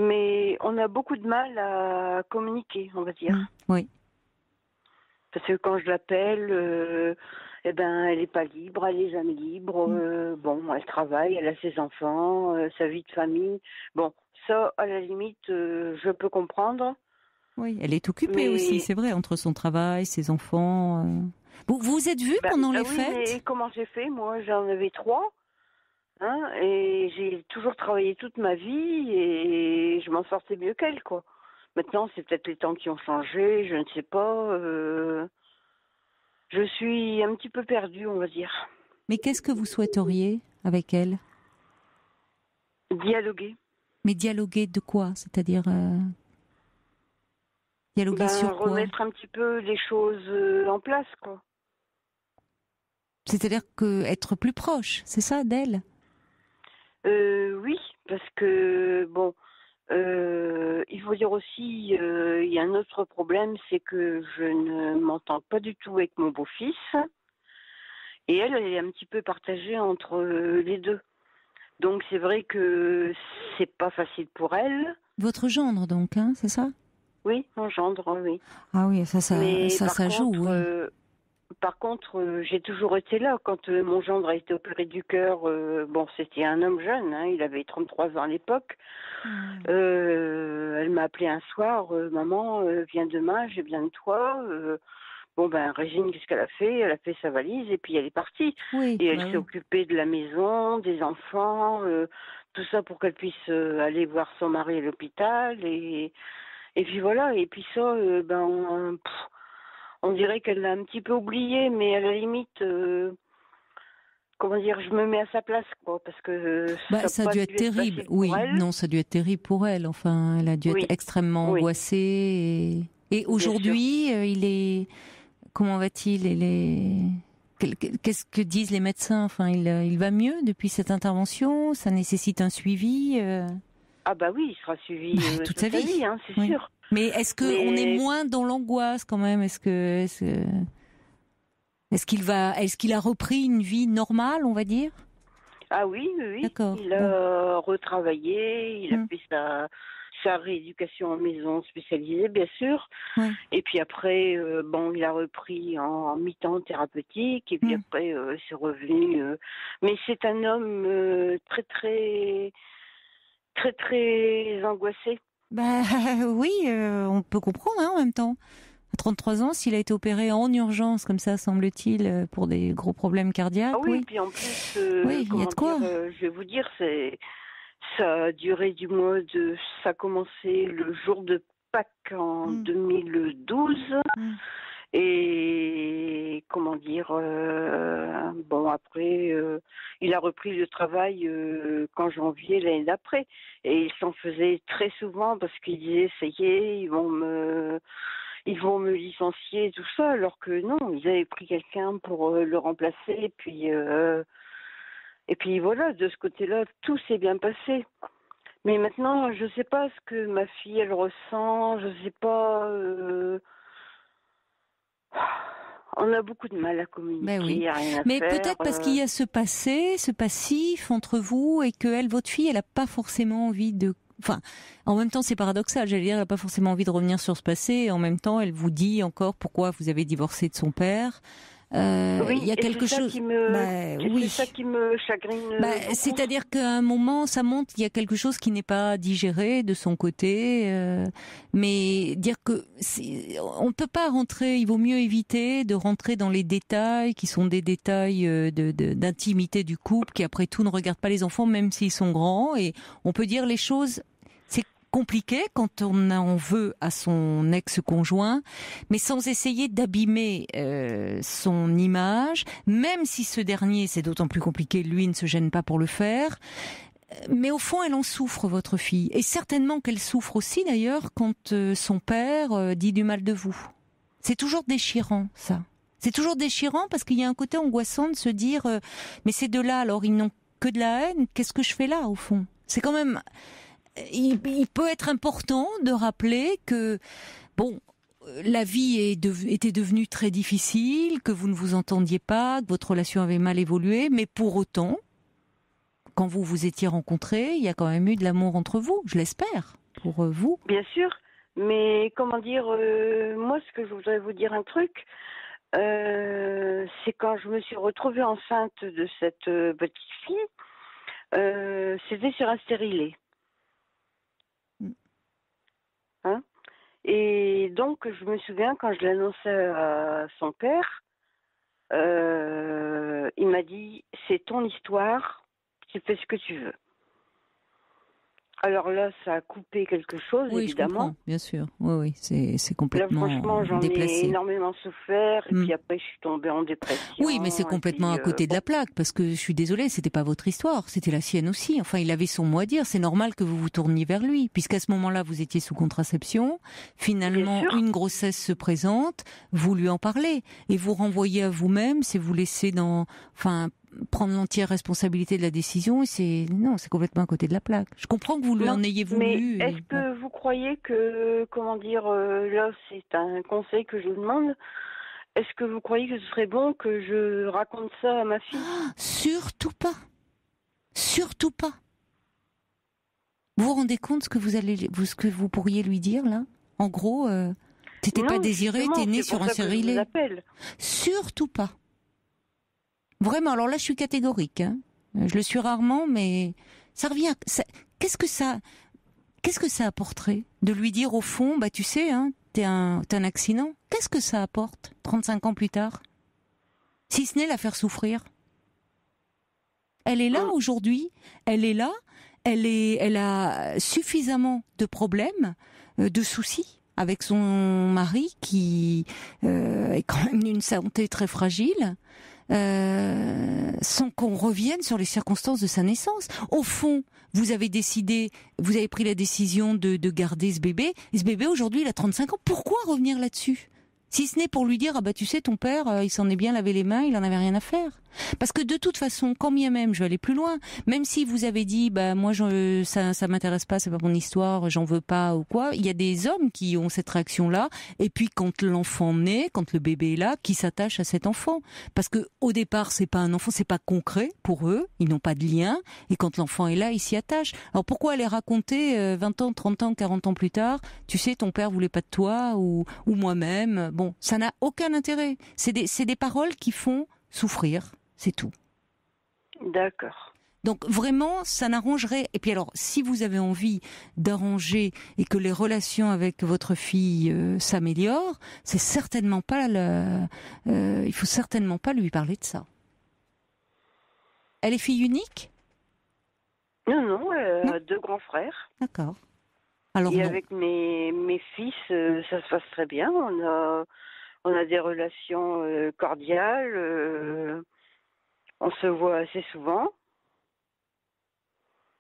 mais on a beaucoup de mal à communiquer, on va dire. Oui. Parce que quand je l'appelle, eh ben, elle n'est pas libre, elle n'est jamais libre. Bon, elle travaille, elle a ses enfants, sa vie de famille. Bon, ça, à la limite, je peux comprendre. Oui, elle est occupée aussi, c'est vrai, entre son travail, ses enfants. Vous vous êtes vus pendant les fêtes? Mais comment j'ai fait? Moi, j'en avais 3. Hein, et j'ai toujours travaillé toute ma vie et je m'en sortais mieux qu'elle, quoi. Maintenant, c'est peut-être les temps qui ont changé, je ne sais pas. Je suis un petit peu perdue, on va dire. Mais qu'est-ce que vous souhaiteriez avec elle? Dialoguer. Mais dialoguer de quoi? C'est-à-dire dialoguer sur quoi? Remettre un petit peu les choses en place, quoi. C'est-à-dire être plus proche, c'est ça, d'elle? Oui, parce que, bon, il faut dire aussi, il y a un autre problème, c'est que je ne m'entends pas du tout avec mon beau-fils. Et elle est un petit peu partagée entre les deux. Donc c'est vrai que c'est pas facile pour elle. Votre gendre, donc, hein, c'est ça? Oui, mon gendre, oui. Ah oui, ça joue, oui. Par contre, j'ai toujours été là. Quand mon gendre a été opéré du cœur, bon, c'était un homme jeune, hein, il avait 33 ans à l'époque. Elle m'a appelé un soir, maman, viens demain, j'ai besoin de toi. Bon, ben, Régine, qu'est-ce qu'elle a fait? Elle a fait sa valise et puis elle est partie. Oui, et elle s'est occupée de la maison, des enfants, tout ça pour qu'elle puisse aller voir son mari à l'hôpital. Et puis voilà, et puis ça, on dirait qu'elle l'a un petit peu oublié, mais à la limite, comment dire, je me mets à sa place, quoi, parce que ça a dû être terrible. Oui, non, ça a dû être terrible pour elle. Enfin, elle a dû être extrêmement angoissée. Et aujourd'hui, il est, comment va-t-il? Qu'est-ce que disent les médecins? Enfin, il va mieux depuis cette intervention? Ça nécessite un suivi? Ah bah oui, il sera suivi toute sa vie, hein, c'est sûr. Mais est-ce qu'on est moins dans l'angoisse quand même? Est-ce qu'il a repris une vie normale, on va dire? Ah oui. D'accord. Il a retravaillé, il a fait sa rééducation en maison spécialisée, bien sûr. Ouais. Et puis après, il a repris en mi-temps thérapeutique. Et puis après, c'est revenu. Mais c'est un homme très, très, très, très angoissé. Oui, on peut comprendre, hein, en même temps. À 33 ans, s'il a été opéré en urgence, comme ça, semble-t-il, pour des gros problèmes cardiaques. Ah oui, puis en plus, il y a de quoi. Je vais vous dire, ça a duré ça a commencé le jour de Pâques en 2012. Et comment dire, après, il a repris le travail qu'en janvier l'année d'après. Et il s'en faisait très souvent parce qu'il disait, ça y est, ils vont me licencier, tout ça, alors que non, ils avaient pris quelqu'un pour le remplacer. Et puis voilà, de ce côté-là, tout s'est bien passé. Mais maintenant, je ne sais pas ce que ma fille, elle ressent, je ne sais pas... On a beaucoup de mal à communiquer, oui. Rien à mais faire, peut-être parce qu'il y a ce passé, ce passif entre vous, et que elle, votre fille, elle n'a pas forcément envie de... Enfin, en même temps, c'est paradoxal, j'allais dire, elle n'a pas forcément envie de revenir sur ce passé, et en même temps, elle vous dit encore pourquoi vous avez divorcé de son père. Il y a quelque chose. C'est ça qui me chagrine. C'est-à-dire qu'à un moment, ça monte, il y a quelque chose qui n'est pas digéré de son côté. Mais dire que on ne peut pas rentrer. Il vaut mieux éviter de rentrer dans les détails qui sont des détails d'intimité du couple, qui après tout ne regardent pas les enfants, même s'ils sont grands. Et on peut dire les choses. Compliqué quand on en veut à son ex-conjoint, mais sans essayer d'abîmer son image, même si ce dernier, c'est d'autant plus compliqué, lui ne se gêne pas pour le faire. Mais au fond, elle en souffre, votre fille. Et certainement qu'elle souffre aussi, d'ailleurs, quand son père dit du mal de vous. C'est toujours déchirant, ça. C'est toujours déchirant parce qu'il y a un côté angoissant de se dire mais ces deux-là, alors, ils n'ont que de la haine. Qu'est-ce que je fais là, au fond? C'est quand même... Il peut être important de rappeler que, la vie était devenue très difficile, que vous ne vous entendiez pas, que votre relation avait mal évolué, mais pour autant, quand vous vous étiez rencontrés, il y a quand même eu de l'amour entre vous, je l'espère. pour vous. Bien sûr, mais comment dire, moi, ce que je voudrais vous dire un truc, c'est quand je me suis retrouvée enceinte de cette petite fille, c'était sur un stérilet. Hein? Et donc, je me souviens, quand je l'annonçais à son père, il m'a dit, c'est ton histoire, tu fais ce que tu veux. Alors là, ça a coupé quelque chose, Oui, évidemment. je comprends, bien sûr. Oui, c'est complètement là, franchement, j'en déplacé. ai énormément souffert, et puis après, je suis tombée en dépression. Oui, mais c'est complètement puis, à côté de la plaque, parce que je suis désolée, c'était pas votre histoire, c'était la sienne aussi. Enfin, il avait son mot à dire. C'est normal que vous vous tourniez vers lui, puisqu'à ce moment-là, vous étiez sous contraception. Finalement, une grossesse se présente, vous lui en parlez, et vous renvoyez à vous-même, c'est vous laisser prendre l'entière responsabilité de la décision, c'est complètement à côté de la plaque. Je comprends que vous lui en ayez voulu. Mais est-ce que vous croyez que, là, c'est un conseil que je vous demande, est-ce que vous croyez que ce serait bon que je raconte ça à ma fille? Surtout pas. Surtout pas. Vous vous rendez compte ce que vous pourriez lui dire, là? En gros, t'étais pas désiré, t'es né sur un stérilet. Surtout pas. Vraiment, alors là, je suis catégorique. Hein. Je le suis rarement, mais ça revient. Qu'est-ce que ça apporterait de lui dire au fond, tu sais, hein, t'es un accident. Qu'est-ce que ça apporte 35 ans plus tard, si ce n'est la faire souffrir? Elle est là aujourd'hui. Elle est là. Elle a suffisamment de problèmes, de soucis avec son mari qui est quand même d'une santé très fragile. Sans qu'on revienne sur les circonstances de sa naissance. Au fond, vous avez pris la décision de garder ce bébé, et ce bébé aujourd'hui il a 35 ans. Pourquoi revenir là-dessus? Si ce n'est pour lui dire, tu sais, ton père, il s'en est bien lavé les mains, il en avait rien à faire. Parce que de toute façon, quand bien même, je vais aller plus loin, même si vous avez dit, moi, ça m'intéresse pas, c'est pas mon histoire, j'en veux pas ou quoi, il y a des hommes qui ont cette réaction-là, et puis quand l'enfant naît, quand le bébé est là, qui s'attache à cet enfant. Parce que, au départ, c'est pas un enfant, c'est pas concret pour eux, ils n'ont pas de lien, et quand l'enfant est là, ils s'y attachent. Alors pourquoi aller raconter 20 ans, 30 ans, 40 ans plus tard, tu sais, ton père voulait pas de toi, ou moi-même, bon, ça n'a aucun intérêt. C'est des paroles qui font souffrir, c'est tout. D'accord. Donc vraiment, ça n'arrangerait. Et puis alors, si vous avez envie d'arranger et que les relations avec votre fille s'améliorent, c'est certainement pas il faut certainement pas lui parler de ça. Elle est fille unique? Non, elle a 2 grands frères. D'accord. Alors, et avec mes fils, ça se passe très bien. On a des relations cordiales. On se voit assez souvent.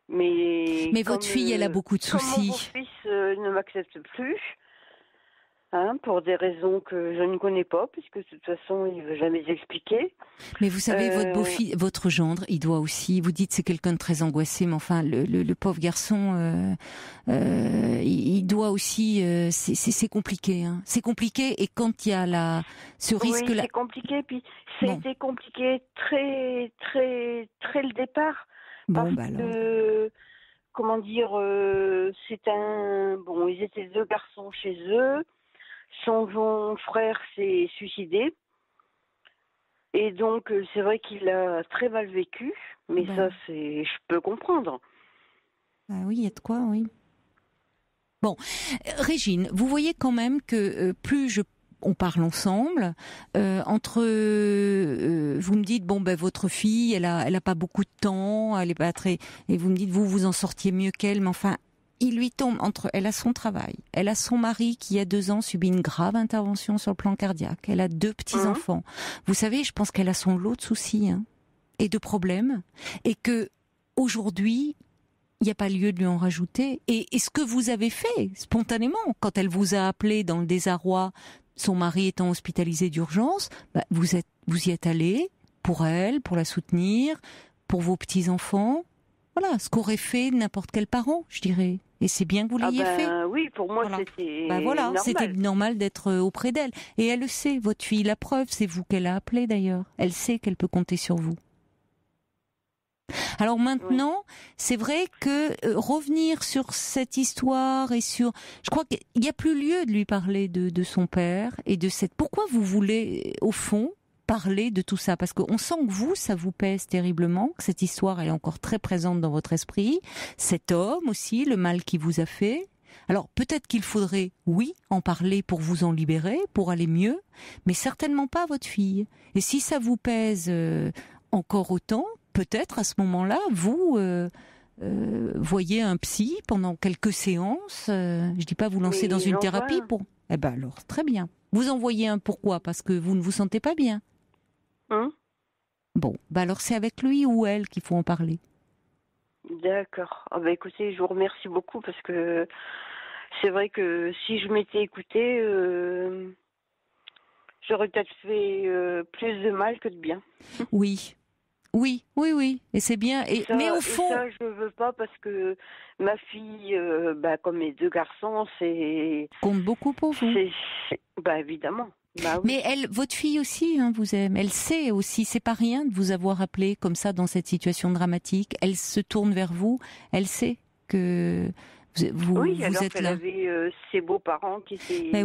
Mais votre fille, elle a beaucoup de soucis. Mon fils ne m'accepte plus, pour des raisons que je ne connais pas, puisque de toute façon, il ne veut jamais expliquer. Mais vous savez, votre gendre, il doit aussi, vous dites c'est quelqu'un de très angoissé, mais enfin, le pauvre garçon, il doit aussi, c'est compliqué. Hein. C'est compliqué, et quand il y a ce risque-là... Oui, c'est compliqué, puis c'était compliqué très, très, très le départ. Parce que, ils étaient 2 garçons chez eux. Son frère s'est suicidé. Et donc, c'est vrai qu'il a très mal vécu. Mais je peux comprendre. Oui, il y a de quoi, oui. Bon, Régine, vous voyez quand même que plus on parle ensemble, vous me dites votre fille, elle a pas beaucoup de temps, elle est pas très, et vous me dites vous en sortiez mieux qu'elle, mais enfin il lui tombe elle a son travail, elle a son mari qui il y a 2 ans subit une grave intervention sur le plan cardiaque, elle a 2 petits enfants. Vous savez, je pense qu'elle a son lot de soucis et de problèmes, et que aujourd'hui il n'y a pas lieu de lui en rajouter. Et ce que vous avez fait spontanément quand elle vous a appelé dans le désarroi, son mari étant hospitalisé d'urgence, vous y êtes allé pour elle, pour la soutenir, pour vos petits-enfants. Voilà, ce qu'aurait fait n'importe quel parent, je dirais. Et c'est bien que vous l'ayez fait. Oui, pour moi, c'était normal. C'était normal d'être auprès d'elle. Et elle le sait, votre fille. La preuve, c'est vous qu'elle a appelé d'ailleurs. Elle sait qu'elle peut compter sur vous. Alors maintenant, c'est vrai que revenir sur cette histoire et sur... Je crois qu'il n'y a plus lieu de lui parler de son père et de cette... Pourquoi vous voulez, au fond, parler de tout ça? Parce qu'on sent que vous, ça vous pèse terriblement, que cette histoire elle est encore très présente dans votre esprit. Cet homme aussi, le mal qu'il vous a fait. Alors peut-être qu'il faudrait, oui, en parler pour vous en libérer, pour aller mieux, mais certainement pas à votre fille. Et si ça vous pèse encore autant, peut-être à ce moment-là, vous voyez un psy pendant quelques séances. Je dis pas vous lancer dans une thérapie pour... Eh ben alors, très bien. Vous en voyez un pourquoi? Parce que vous ne vous sentez pas bien. Bon, bah alors c'est avec lui ou elle qu'il faut en parler. D'accord. Ah bah écoutez, je vous remercie beaucoup parce que c'est vrai que si je m'étais écoutée, j'aurais peut-être fait plus de mal que de bien. Oui. Oui. Et c'est bien. Ça, mais au fond... Et ça, je veux pas parce que ma fille, comme mes 2 garçons, compte beaucoup pour vous. Évidemment. Oui. Mais votre fille aussi, vous aime. Elle sait aussi, c'est pas rien de vous avoir appelé comme ça dans cette situation dramatique. Elle se tourne vers vous. Elle sait que vous êtes là. Elle avait ses beaux-parents qui étaient mais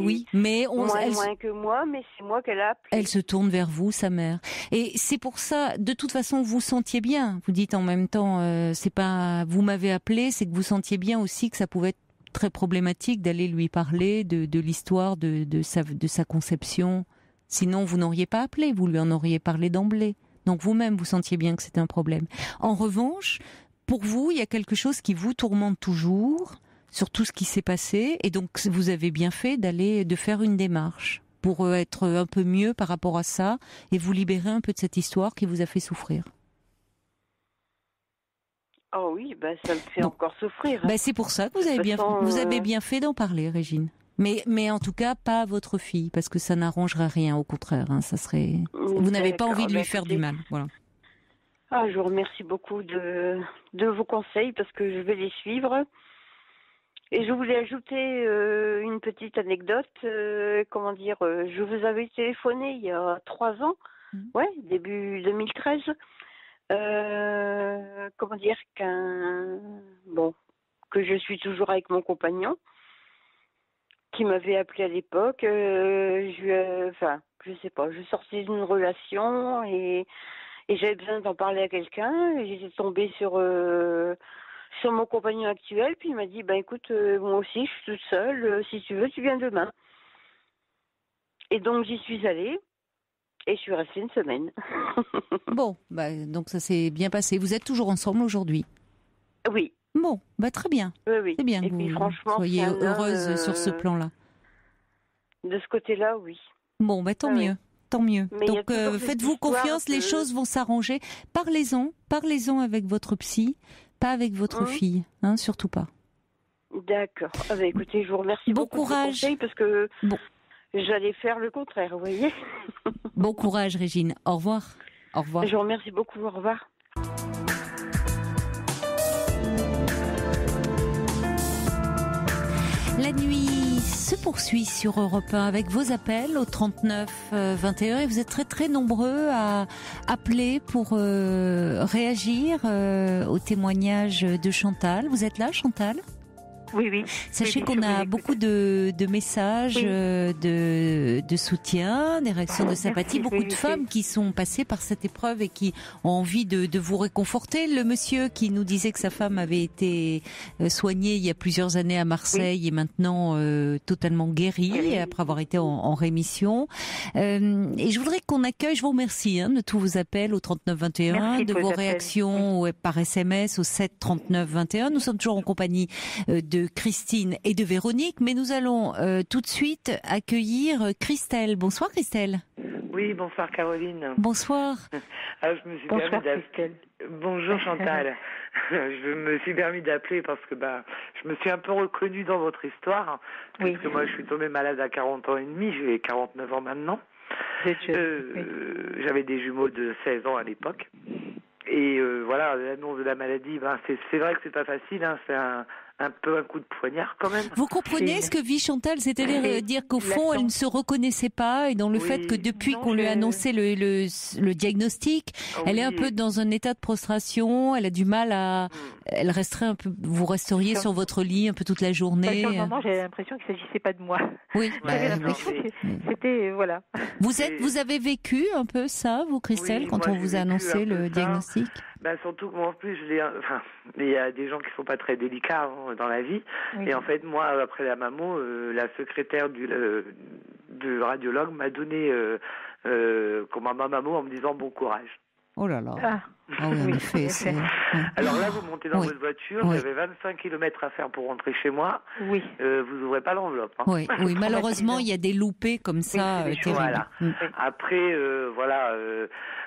moins que moi, mais c'est moi qu'elle a appelé. Elle se tourne vers vous, sa mère. Et c'est pour ça, de toute façon, vous sentiez bien. Vous dites en même temps, c'est pas vous m'avez appelé, c'est que vous sentiez bien aussi que ça pouvait être très problématique d'aller lui parler de l'histoire de sa conception. Sinon, vous n'auriez pas appelé, vous lui en auriez parlé d'emblée. Donc vous-même, vous sentiez bien que c'était un problème. En revanche, pour vous, il y a quelque chose qui vous tourmente toujours sur tout ce qui s'est passé, et donc vous avez bien fait de faire une démarche pour être un peu mieux par rapport à ça et vous libérer un peu de cette histoire qui vous a fait souffrir. Oh oui, ça me fait encore souffrir. C'est pour ça que vous avez bien fait d'en parler, Régine. Mais en tout cas, pas à votre fille, parce que ça n'arrangerait rien, au contraire. Ça serait... Vous n'avez pas envie de lui faire du mal. Voilà. Je vous remercie beaucoup de vos conseils, parce que je vais les suivre. Et je voulais ajouter une petite anecdote. Je vous avais téléphoné il y a 3 ans, début 2013. Que je suis toujours avec mon compagnon, qui m'avait appelé à l'époque. Je sais pas, je sortais d'une relation et j'avais besoin d'en parler à quelqu'un. Et j'étais tombée sur mon compagnon actuel, puis il m'a dit écoute, moi aussi je suis toute seule, si tu veux tu viens demain. Et donc j'y suis allée et je suis restée 1 semaine. Bon, donc ça s'est bien passé. Vous êtes toujours ensemble aujourd'hui? Oui. Bon, très bien. Oui. C'est bien et que puis, vous franchement, soyez heureuse sur ce plan-là. De ce côté-là, oui. Bon, tant mieux. Oui. Tant mieux. Mais donc faites-vous confiance, les choses vont s'arranger. Parlez-en avec votre psy, pas avec votre fille, surtout pas. D'accord. Écoutez, je vous remercie beaucoup. Bon courage. De vos conseils parce que j'allais faire le contraire, vous voyez. Bon courage, Régine. Au revoir. Au revoir. Je vous remercie beaucoup. Au revoir. La nuit se poursuit sur Europe 1 avec vos appels au 39 21 et vous êtes très très nombreux à appeler pour réagir au témoignage de Chantal. Vous êtes là, Chantal ? Oui. Sachez qu'on a beaucoup de messages de soutien, des réactions de sympathie, beaucoup de femmes qui sont passées par cette épreuve et qui ont envie de vous réconforter. Le monsieur qui nous disait que sa femme avait été soignée il y a plusieurs années à Marseille est maintenant totalement guérie après avoir été en rémission. Et je voudrais qu'on accueille, je vous remercie de tous vos appels au 39 21, de vos réactions par SMS au 7 39 21. Nous sommes toujours en compagnie de Christine et de Véronique, mais nous allons tout de suite accueillir Christelle. Bonsoir Christelle. Oui, bonsoir Caroline. Bonsoir. Je me suis permis d'appeler. Bonjour Chantal. Je me suis permis d'appeler parce que je me suis un peu reconnue dans votre histoire. Parce que moi je suis tombée malade à 40 ans et demi, j'ai 49 ans maintenant. J'avais des jumeaux de 16 ans à l'époque. Et l'annonce de la maladie, c'est vrai que c'est pas facile, c'est un peu un coup de poignard quand même. Vous comprenez ce que vit Chantal, c'est-à-dire dire qu'au fond, elle ne se reconnaissait pas, et dans le fait que depuis qu'on lui a annoncé le diagnostic, elle est un peu dans un état de prostration, elle a du mal à... Elle resterait un peu... Vous resteriez sur votre lit un peu toute la journée. Sur le moment, j'avais l'impression qu'il ne s'agissait pas de moi. Oui. J'avais l'impression que c'était... Voilà. Vous avez vécu un peu ça, vous, Christelle, quand on vous a annoncé le diagnostic? Surtout que moi, en plus, il y a des gens qui sont pas très délicats dans la vie. Oui. Et en fait, moi, après la mammo, la secrétaire du radiologue m'a donné ma mammo en me disant bon courage. Oh là là. Ah oui, en effet. Alors là, vous montez dans votre voiture, j'avais 25 km à faire pour rentrer chez moi. Oui. Vous ouvrez pas l'enveloppe. Oui, malheureusement, il y a des loupés comme ça. Voilà. Après,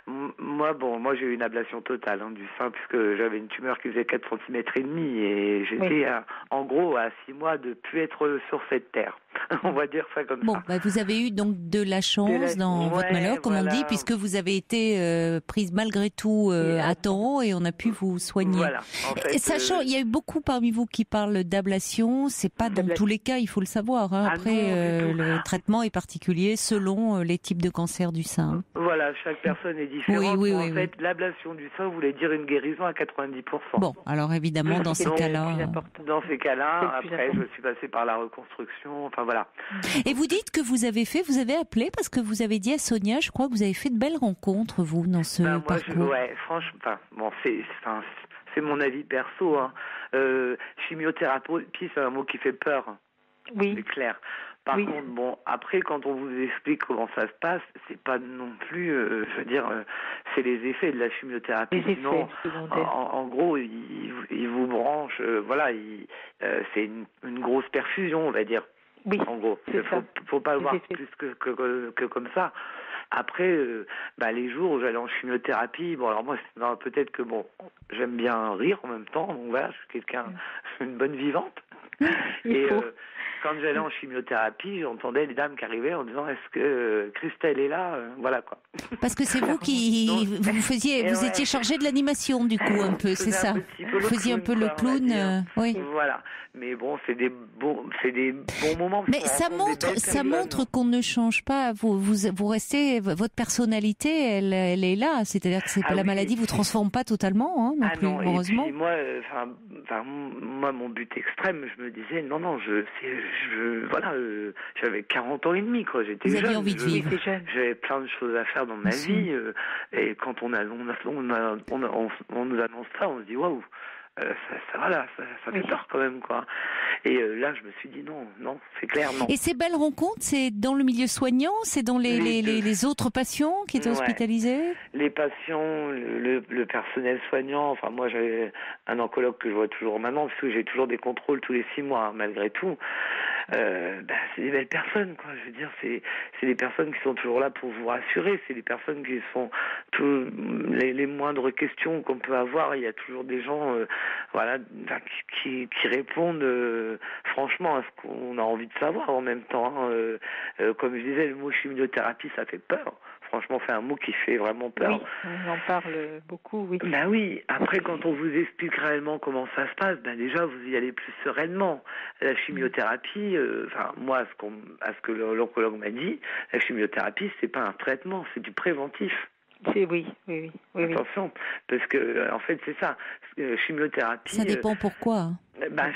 moi j'ai eu une ablation totale du sein puisque j'avais une tumeur qui faisait 4 cm et demi et j'étais en gros à 6 mois de plus être sur cette terre. On va dire ça comme ça. Vous avez eu donc de la chance dans votre malheur, comme on dit, puisque vous avez été prise malgré tout à temps et on a pu vous soigner. Voilà. En fait, sachant, il y a eu beaucoup parmi vous qui parlent d'ablation, c'est pas dans tous les cas, il faut le savoir. Après, le traitement est particulier selon les types de cancer du sein. Voilà, chaque personne est différente. En fait, l'ablation du sein voulait dire une guérison à 90%. Bon, alors évidemment, dans ces cas-là... Après, je suis passée par la reconstruction, enfin voilà. Et vous dites que vous avez appelé parce que vous avez dit à Sonia, je crois que vous avez fait de belles rencontres, vous, dans ce parcours. Franchement, c'est mon avis perso. Chimiothérapie, c'est un mot qui fait peur. Oui. C'est clair. Par contre, après, quand on vous explique comment ça se passe, c'est pas non plus, c'est les effets de la chimiothérapie. Sinon, en gros, il vous branche, c'est une grosse perfusion, on va dire. Oui. En gros, faut pas le voir plus que comme ça. Après, les jours où j'allais en chimiothérapie, alors moi, peut-être que j'aime bien rire en même temps, donc voilà, je suis une bonne vivante. Quand j'allais en chimiothérapie, j'entendais les dames qui arrivaient en disant est-ce que Christelle est là, voilà quoi. Parce que c'est vous qui vous étiez chargé de l'animation du coup un peu, c'est ça. Vous faisiez un peu le clown, oui. Voilà, mais bon, c'est des bons moments. Mais ça montre qu'on ne change pas. Vous restez, votre personnalité, elle est là. C'est-à-dire que la maladie vous transforme pas totalement, non plus, heureusement. Et puis moi, mon but extrême, je me disais non, j'avais 40 ans et demi, quoi. J'étais jeune. Vous aviez envie de vivre. J'avais plein de choses à faire dans ma vie. Et quand on nous annonce ça, on se dit waouh. Ça fait peur quand même, quoi. Et là, je me suis dit non, c'est clair, non. Et ces belles rencontres, c'est dans le milieu soignant, c'est dans les autres patients qui étaient hospitalisés? Les patients, le personnel soignant. Enfin, moi, j'avais un oncologue que je vois toujours maintenant, parce que j'ai toujours des contrôles tous les 6 mois, malgré tout. C'est des belles personnes, quoi. Je veux dire, c'est des personnes qui sont toujours là pour vous rassurer. C'est des personnes qui sont les moindres questions qu'on peut avoir. Il y a toujours des gens, qui répondent franchement à ce qu'on a envie de savoir en même temps. Comme je disais, le mot chimiothérapie, ça fait peur. Franchement, c'est un mot qui fait vraiment peur. Oui, on en parle beaucoup, oui. Oui, après, quand on vous explique réellement comment ça se passe, déjà, vous y allez plus sereinement. La chimiothérapie, moi, à ce que l'oncologue m'a dit, la chimiothérapie, c'est pas un traitement, c'est du préventif. Oui. Attention, parce que, en fait, c'est ça. Chimiothérapie... Ça dépend pourquoi.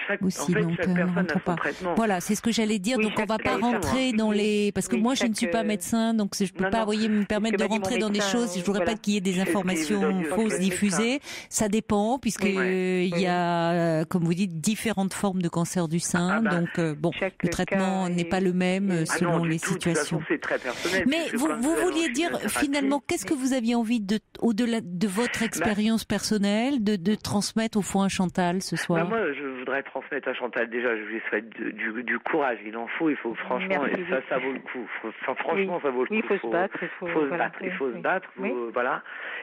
Chaque personne a son traitement. Voilà, c'est ce que j'allais dire. Donc on va pas rentrer dans les... Parce que moi, je ne suis pas médecin, donc je peux pas me permettre de rentrer dans des choses. Je voudrais pas qu'il y ait des informations fausses diffusées. Ça dépend, puisqu'il y a, comme vous dites, différentes formes de cancer du sein. Donc le traitement n'est pas le même selon les situations. De toute façon, c'est très personnel. Mais vous vouliez dire, finalement, qu'est-ce que vous aviez envie, au-delà de votre expérience personnelle, de transmettre au fond à Chantal ce soir? Moi, je voudrais transmettre à Chantal, déjà, je lui souhaite du courage. Il en faut, franchement, et ça vaut le coup. Franchement, ça vaut le coup. Il faut se battre. Il faut se battre, voilà.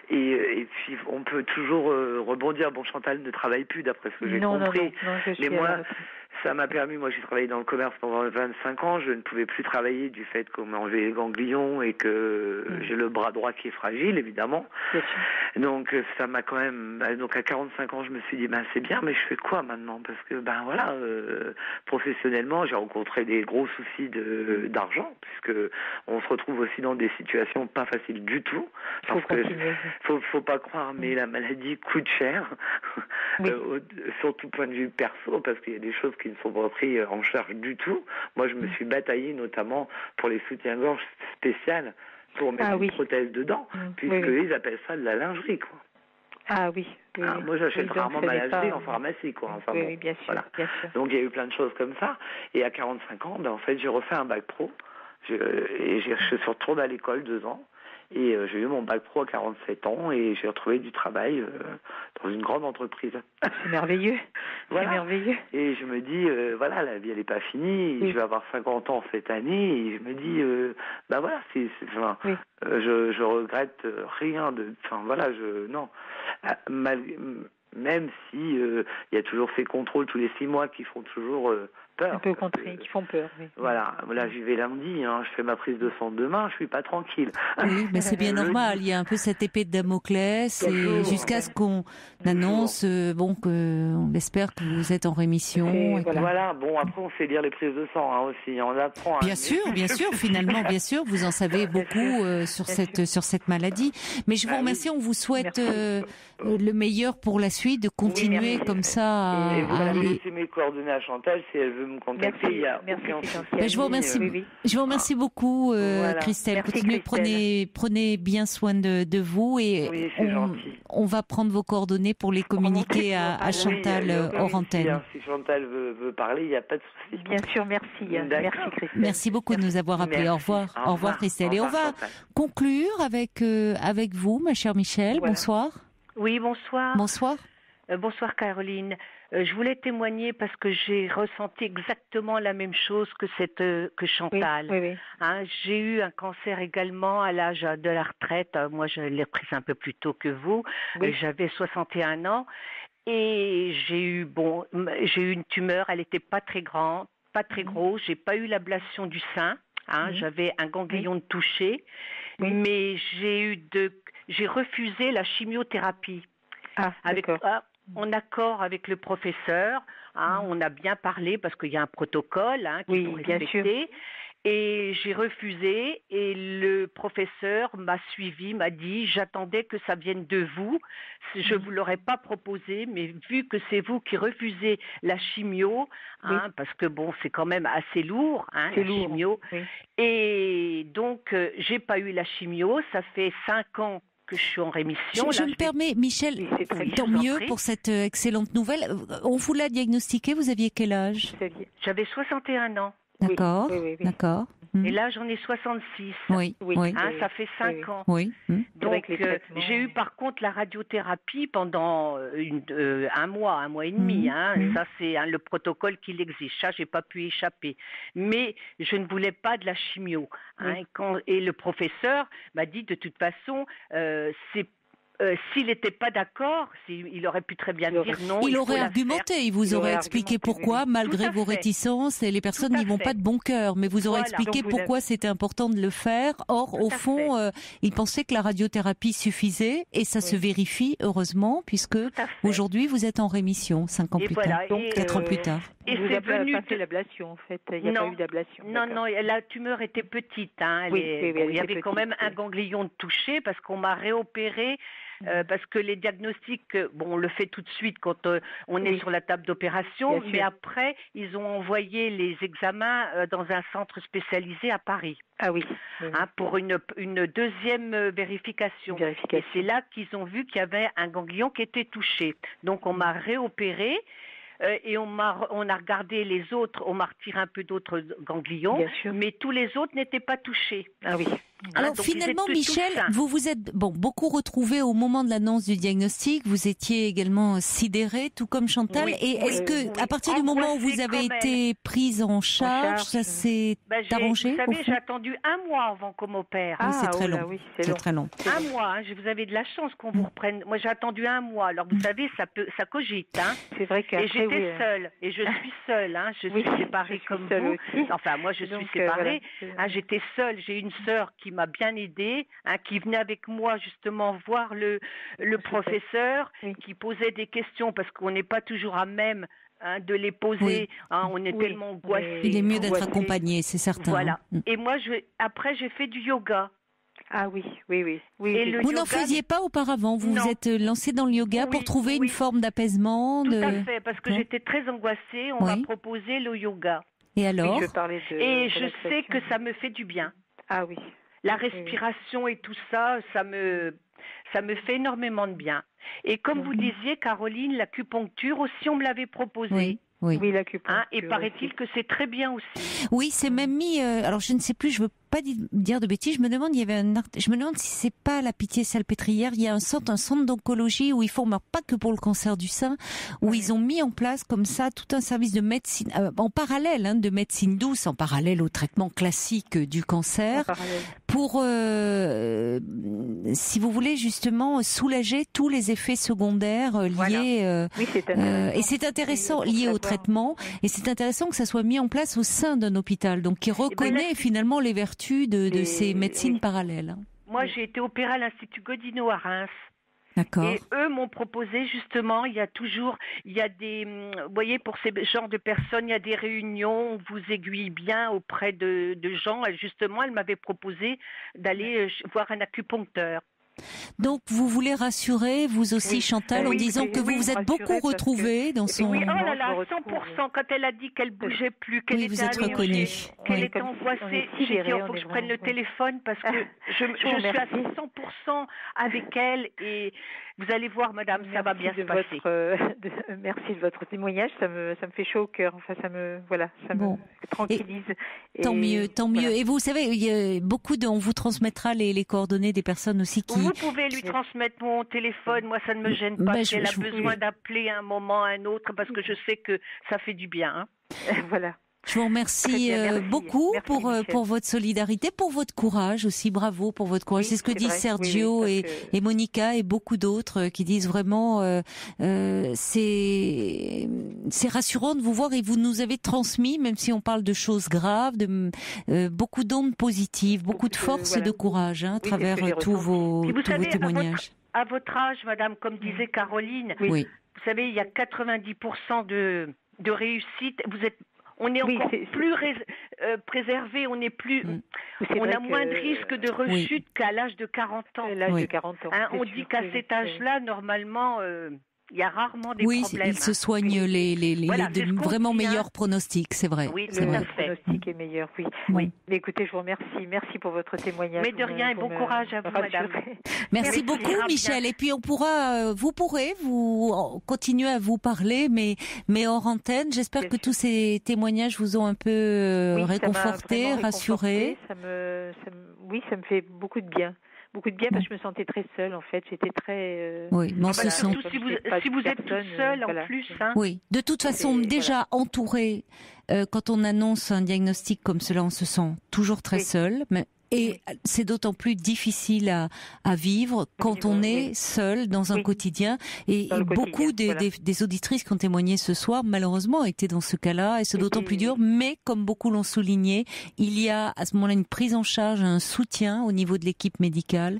Et puis, on peut toujours rebondir. Bon, Chantal ne travaille plus, d'après ce que j'ai compris. Non, mais moi, Ça m'a permis, moi j'ai travaillé dans le commerce pendant 25 ans, je ne pouvais plus travailler du fait qu'on m'a enlevé les ganglions et que j'ai le bras droit qui est fragile, évidemment. Donc ça m'a quand même, donc à 45 ans je me suis dit, c'est bien, mais je fais quoi maintenant? Parce que voilà, professionnellement j'ai rencontré des gros soucis d'argent, puisque on se retrouve aussi dans des situations pas faciles du tout. Parce que faut pas croire, mais la maladie coûte cher, sur tout point de vue perso, parce qu'il y a des choses qui ne sont pas prises en charge du tout. Moi, je me suis bataillée notamment pour les soutiens-gorge spéciales pour mettre une prothèse dedans, puisqu'ils appellent ça de la lingerie, quoi. Ah oui. Moi, j'achète rarement ma lingerie en pharmacie, quoi. Enfin, oui, bien sûr, voilà. Bien sûr. Donc, il y a eu plein de choses comme ça. Et à 45 ans, en fait, j'ai refait un bac pro. Je suis retournée à l'école 2 ans. Et j'ai eu mon bac pro à 47 ans et j'ai retrouvé du travail dans une grande entreprise. C'est merveilleux. Voilà. C'est merveilleux. Et je me dis, voilà, la vie elle n'est pas finie. Je vais avoir 50 ans cette année et je me dis, voilà, je regrette rien de, non. Même si il y a toujours ces contrôles tous les 6 mois qui font toujours peur. Un peu contrés, qui font peur. Oui. Voilà, là j'y vais lundi, je fais ma prise de sang demain, je suis pas tranquille. Oui, mais c'est bien normal. Il y a un peu cette épée de Damoclès et jusqu'à ce qu'on annonce, qu'on espère que vous êtes en rémission. Et voilà. Bon, après on sait lire les prises de sang aussi, on apprend. Bien sûr, finalement, bien sûr, vous en savez beaucoup sur cette maladie. Mais je vous remercie, on vous souhaite le meilleur pour la suite, de continuer comme ça. Et vous avez laissé mes coordonnées à Chantal si elle veut me contacter. Il y a aucun souci. Je vous remercie. Je vous remercie beaucoup, Christelle. Continuez, prenez bien soin de vous et on va prendre vos coordonnées pour les communiquer à Chantal hors antenne. Si Chantal veut parler, il n'y a pas de souci. Bien sûr, merci. Merci, Christelle. Merci beaucoup de nous avoir appelés. Au revoir. Au revoir, Christelle. Et on va conclure avec vous, ma chère Michel. Bonsoir. Oui, bonsoir. Bonsoir. Bonsoir, Caroline. Je voulais témoigner parce que j'ai ressenti exactement la même chose que Chantal. Oui. J'ai eu un cancer également à l'âge de la retraite. Moi, je l'ai pris un peu plus tôt que vous. J'avais 61 ans et j'ai eu une tumeur. Elle n'était pas très grande, pas très grosse. J'ai pas eu l'ablation du sein. J'avais un ganglion de toucher, mais j'ai refusé la chimiothérapie. En accord avec le professeur, on a bien parlé parce qu'il y a un protocole qu'il faut respecter. Et j'ai refusé et le professeur m'a suivi, m'a dit j'attendais que ça vienne de vous, je vous l'aurais pas proposé, mais vu que c'est vous qui refusez la chimio, parce que c'est quand même assez lourd, la chimio, et donc j'ai pas eu la chimio, ça fait 5 ans que je suis en rémission. Je me permets, Michel, tant mieux pour cette excellente nouvelle. On vous l'a diagnostiqué, vous aviez quel âge? J'avais 61 ans. D'accord, d'accord. Et là, j'en ai 66. Oui. Ça fait 5 ans. Oui. Donc, j'ai eu par contre la radiothérapie pendant un mois et demi. Ça, c'est le protocole qui l'exige. Ça, j'ai pas pu échapper. Mais je ne voulais pas de la chimio. Et le professeur m'a dit, de toute façon, s'il n'était pas d'accord, il aurait pu très bien dire non. Il aurait argumenté, il vous aurait expliqué pourquoi, malgré vos réticences, et les personnes n'y vont pas de bon cœur, mais vous aurez expliqué pourquoi c'était important de le faire. Or, au fond, il pensait que la radiothérapie suffisait, et ça se vérifie, heureusement, puisque aujourd'hui, vous êtes en rémission, 5 ans plus tard, 4 ans plus tard. Et vous n'avez pas fait l'ablation, en fait. Il n'y a pas eu d'ablation. Non, la tumeur était petite. Il y avait quand même un ganglion de touché, parce qu'on m'a réopéré. Parce que les diagnostics, on le fait tout de suite quand on est sur la table d'opération, mais après, ils ont envoyé les examens dans un centre spécialisé à Paris. Ah oui. Pour une deuxième vérification. Et c'est là qu'ils ont vu qu'il y avait un ganglion qui était touché. Donc on m'a réopéré. Et on a regardé les autres, on m'a retiré un peu d'autres ganglions, mais tous les autres n'étaient pas touchés. Ah oui. Alors finalement, Michel, vous vous êtes beaucoup retrouvé au moment de l'annonce du diagnostic. Vous étiez également sidéré, tout comme Chantal. Et est-ce que, à partir du moment où vous avez été prise en charge, ça s'est arrangé? Vous savez, j'ai attendu 1 mois avant qu'on m'opère. C'est très long. Oui, c'est très long. 1 mois. Vous avez de la chance qu'on vous reprenne. Moi, j'ai attendu 1 mois. Alors vous savez, ça cogite. C'est vrai qu'après, et j'étais seule. Et je suis seule. Je suis séparée comme vous. Aussi. Enfin, moi, je suis séparée. J'étais seule. J'ai une sœur qui m'a bien aidée, qui venait avec moi justement voir le professeur, qui posait des questions parce qu'on n'est pas toujours à même de les poser. On est tellement angoissés. Il est mieux d'être accompagné, c'est certain. Voilà. Et moi, après, j'ai fait du yoga. Ah oui. Et vous n'en faisiez pas auparavant. Vous vous êtes lancé dans le yoga pour trouver une forme d'apaisement. Tout à fait, parce que j'étais très angoissée. On m'a proposé le yoga. Et alors? Et je sais que ça me fait du bien. Ah oui. La respiration et tout ça, ça me fait énormément de bien. Et comme vous disiez, Caroline, l'acupuncture aussi, on me l'avait proposé. Oui, l'acupuncture. Et paraît-il que c'est très bien aussi. Oui, c'est même mis. Alors je ne sais plus, je veux pas dire de bêtises. Je me demande, je me demande si c'est pas la Pitié-Salpêtrière. Il y a un centre d'oncologie où ils font, pas que pour le cancer du sein, où ils ont mis en place comme ça tout un service de médecine en parallèle, de médecine douce, en parallèle au traitement classique du cancer, pour, si vous voulez justement soulager tous les effets secondaires liés. Et c'est intéressant lié au traitement. Et c'est intéressant que ça soit mis en place au sein d'un hôpital, donc qui reconnaît finalement les vertus de ces médecines parallèles. Moi, j'ai été opérée à l'Institut Godino à Reims. D'accord. Et eux m'ont proposé justement, il y a des, vous voyez, pour ces genres de personnes, il y a des réunions, on vous aiguille bien auprès de gens. Et justement, elle m'avait proposé d'aller voir un acupuncteur. Donc, vous voulez rassurer, vous aussi, Chantal, en disant que vous vous êtes beaucoup retrouvée dans son... Oui, 100%. Quand elle a dit qu'elle bougeait plus, qu'elle était allongée, qu'elle était angoissée, j'ai dit, il faut que je prenne le téléphone parce que je suis à 100% avec elle et vous allez voir, madame, ça va bien se passer. Merci de votre témoignage, ça me fait chaud au cœur. Enfin, ça me tranquillise. Tant mieux. Voilà. Et vous savez, il y a on vous transmettra les coordonnées des personnes aussi qui... Vous pouvez lui transmettre mon téléphone, moi ça ne me gêne pas si elle a besoin d'appeler à un moment, à un autre, parce que je sais que ça fait du bien. Voilà. Je vous remercie beaucoup pour votre solidarité, pour votre courage aussi. Bravo pour votre courage. C'est ce que disent Sergio et Monica et beaucoup d'autres qui disent vraiment c'est rassurant de vous voir et vous nous avez transmis, même si on parle de choses graves, beaucoup d'ondes positives, beaucoup de force et de courage à travers tous vos témoignages. À votre âge, madame, comme disait Caroline, vous savez, il y a 90% de réussite. On est encore plus préservé, on a moins de risques de rechute qu'à l'âge de 40 ans. De 40 ans. On dit qu'à cet âge-là, normalement, il y a rarement des problèmes. Oui, ils se soignent les vraiment meilleurs pronostics, c'est vrai. Oui, tout à fait. Le pronostic est meilleur, oui. Mais écoutez, je vous remercie. Merci pour votre témoignage. Mais de rien et bon courage à vous, madame. Merci beaucoup, Michel. Et puis vous pourrez continuer à vous parler, mais hors antenne. J'espère que tous ces témoignages vous ont un peu réconforté, rassuré. Ça me fait beaucoup de bien. Beaucoup de bien parce que je me sentais très seule en fait. J'étais très. Oui, mais surtout si vous êtes toute seule en plus. Oui, de toute façon, déjà entourée, quand on annonce un diagnostic comme cela, on se sent toujours très seul. Et c'est d'autant plus difficile à vivre quand on est seul dans un quotidien. Et beaucoup des auditrices qui ont témoigné ce soir, malheureusement, étaient dans ce cas-là. Et c'est d'autant plus dur. Mais comme beaucoup l'ont souligné, il y a à ce moment-là une prise en charge, un soutien au niveau de l'équipe médicale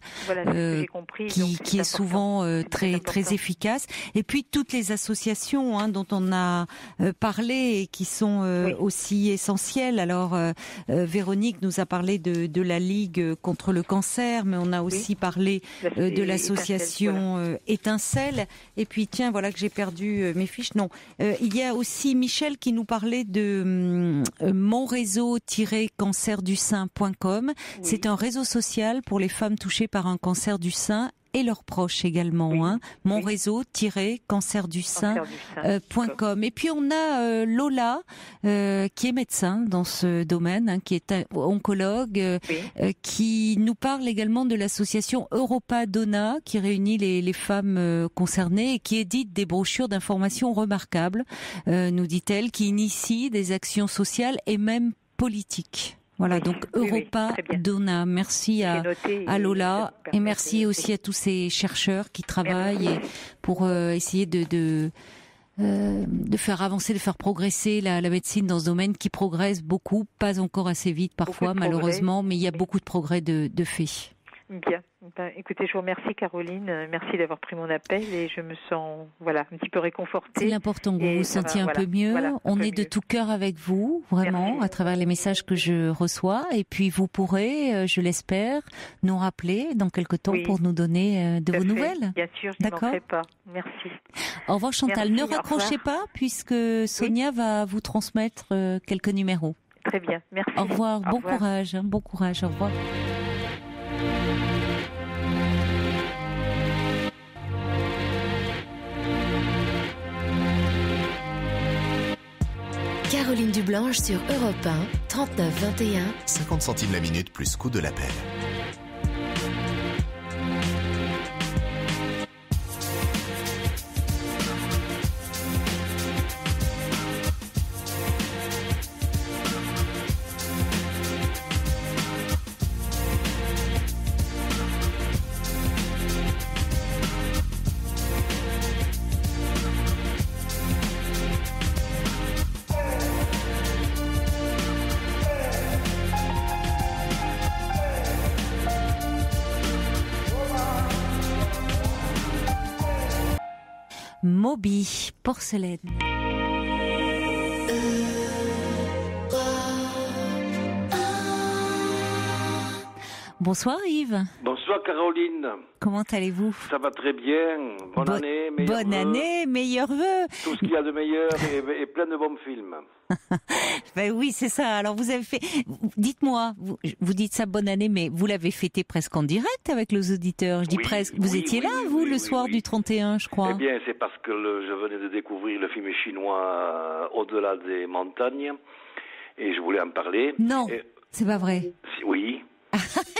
qui est souvent très efficace. Et puis toutes les associations dont on a parlé et qui sont aussi essentielles. Alors Véronique nous a parlé de la Ligue contre le cancer, mais on a aussi parlé de l'association Étincelle. Et puis tiens, voilà que j'ai perdu mes fiches. Non, il y a aussi Michel qui nous parlait de monréseau-cancerdusein.com. C'est un réseau social pour les femmes touchées par un cancer du sein et leurs proches également. Hein. Mon réseau-cancerdusein.com. Et puis on a Lola qui est médecin dans ce domaine, hein, qui est oncologue, qui nous parle également de l'association Europa Donna qui réunit les femmes concernées et qui édite des brochures d'information remarquables, nous dit-elle, qui initie des actions sociales et même politiques. Voilà, donc Europa Donna. Merci à Lola et merci aussi à tous ces chercheurs qui travaillent pour essayer de faire avancer, de faire progresser la médecine dans ce domaine qui progresse beaucoup, pas encore assez vite parfois malheureusement, mais il y a beaucoup de progrès de fait. Bien. Ben, écoutez, je vous remercie Caroline, merci d'avoir pris mon appel et je me sens un petit peu réconfortée. C'est important que vous vous sentiez un peu mieux. On est de tout cœur avec vous, vraiment, merci. À travers les messages que je reçois. Et puis vous pourrez, je l'espère, nous rappeler dans quelque temps pour nous donner de vos nouvelles. Bien sûr, je ne manquerai pas. Merci. Au revoir Chantal. Merci, ne raccrochez pas puisque Sonia va vous transmettre quelques numéros. Très bien, merci. Au revoir, bon courage, bon courage, au revoir. Caroline Dublanche sur Europe 1, 39 21. 50 centimes la minute plus coût de l'appel. Moby, porcelaine. Bonsoir Yves. Bonsoir Caroline. Comment allez-vous? Ça va très bien. Bonne année, meilleurs vœux. Bonne année, meilleurs vœux. Tout ce qu'il y a de meilleur et plein de bons films. Ben oui, c'est ça. Alors vous avez fait... Dites-moi, vous dites ça bonne année, mais vous l'avez fêté presque en direct avec les auditeurs. Je dis presque. Vous étiez là, vous, le soir du 31, je crois. Eh bien, c'est parce que je venais de découvrir le film chinois Au-delà des montagnes et je voulais en parler. Non, c'est pas vrai. Oui.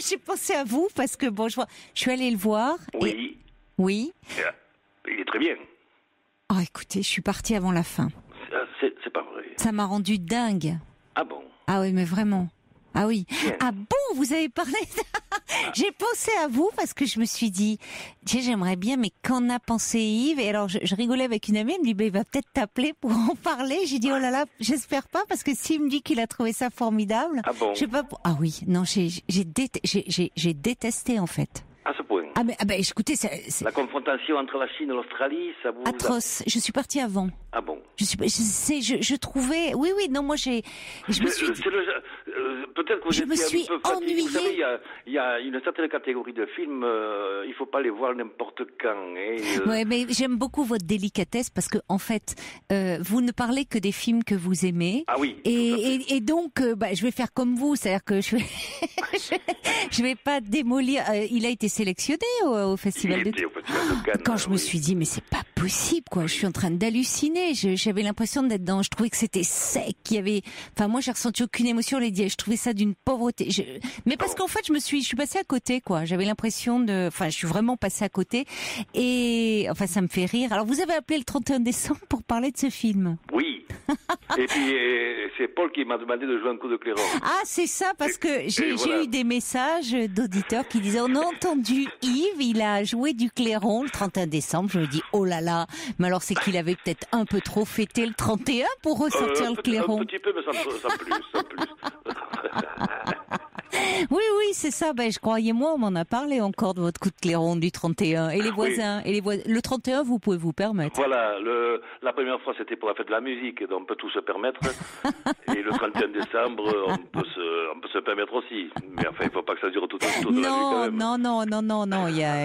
J'ai pensé à vous parce que bon, je suis allée le voir. Oui. Oui. Il est très bien. Oh, écoutez, je suis partie avant la fin. C'est pas vrai. Ça m'a rendu dingue. Ah bon? Ah oui, mais vraiment. Ah oui. Bien. Ah bon, vous avez parlé. J'ai pensé à vous parce que je me suis dit, j'aimerais bien, mais qu'en a pensé Yves? Et alors, je rigolais avec une amie, elle me dit, il va peut-être t'appeler pour en parler. J'ai dit, oh là là, j'espère pas, parce que s'il me dit qu'il a trouvé ça formidable. Ah bon? Je sais pas. Ah oui, non, j'ai détesté en fait. À ce point. Ah ben, écoutez, la confrontation entre la Chine et l'Australie, ça vous... Atroce. Je suis partie avant. Ah bon? Je trouvais... Oui, non, moi je me suis... Peut-être que vous étiez un peu fatiguée. Vous savez, il y a une certaine catégorie de films, il faut pas les voir n'importe quand. Ouais, mais j'aime beaucoup votre délicatesse parce que, en fait, vous ne parlez que des films que vous aimez. Ah oui. Et donc, je vais faire comme vous, c'est-à-dire que je vais pas démolir. Il a été sélectionné au Festival de Cannes. Quand je me suis dit, mais c'est pas possible, quoi. Je suis en train d'halluciner. J'avais l'impression d'être dans. Je trouvais que c'était sec. Qu'il y avait. Enfin, moi, j'ai ressenti aucune émotion. Les dialogues. Je trouvais ça d'une pauvreté. Mais parce qu'en fait, je suis passée à côté, quoi. J'avais l'impression de. Enfin, je suis vraiment passée à côté. Et enfin, ça me fait rire. Alors, vous avez appelé le 31 décembre pour parler de ce film. Oui. Et puis, c'est Paul qui m'a demandé de jouer un coup de clairon. Ah, c'est ça, parce que j'ai eu des messages d'auditeurs qui disaient, on a entendu Yves, il a joué du clairon le 31 décembre. Je me dis, oh là là, mais alors c'est qu'il avait peut-être un peu trop fêté le 31 pour ressortir le clairon. Un petit peu, mais sans plus. Oui, c'est ça. Croyez-moi, on m'en a parlé encore de votre coup de clairon du 31. Et les voisins, le 31, vous pouvez vous permettre. Voilà, la première fois, c'était pour la fête de la musique, donc on peut tout se permettre. Et le 31 décembre, on peut se permettre aussi. Mais enfin, il faut pas que ça dure tout de la vie quand même. Non.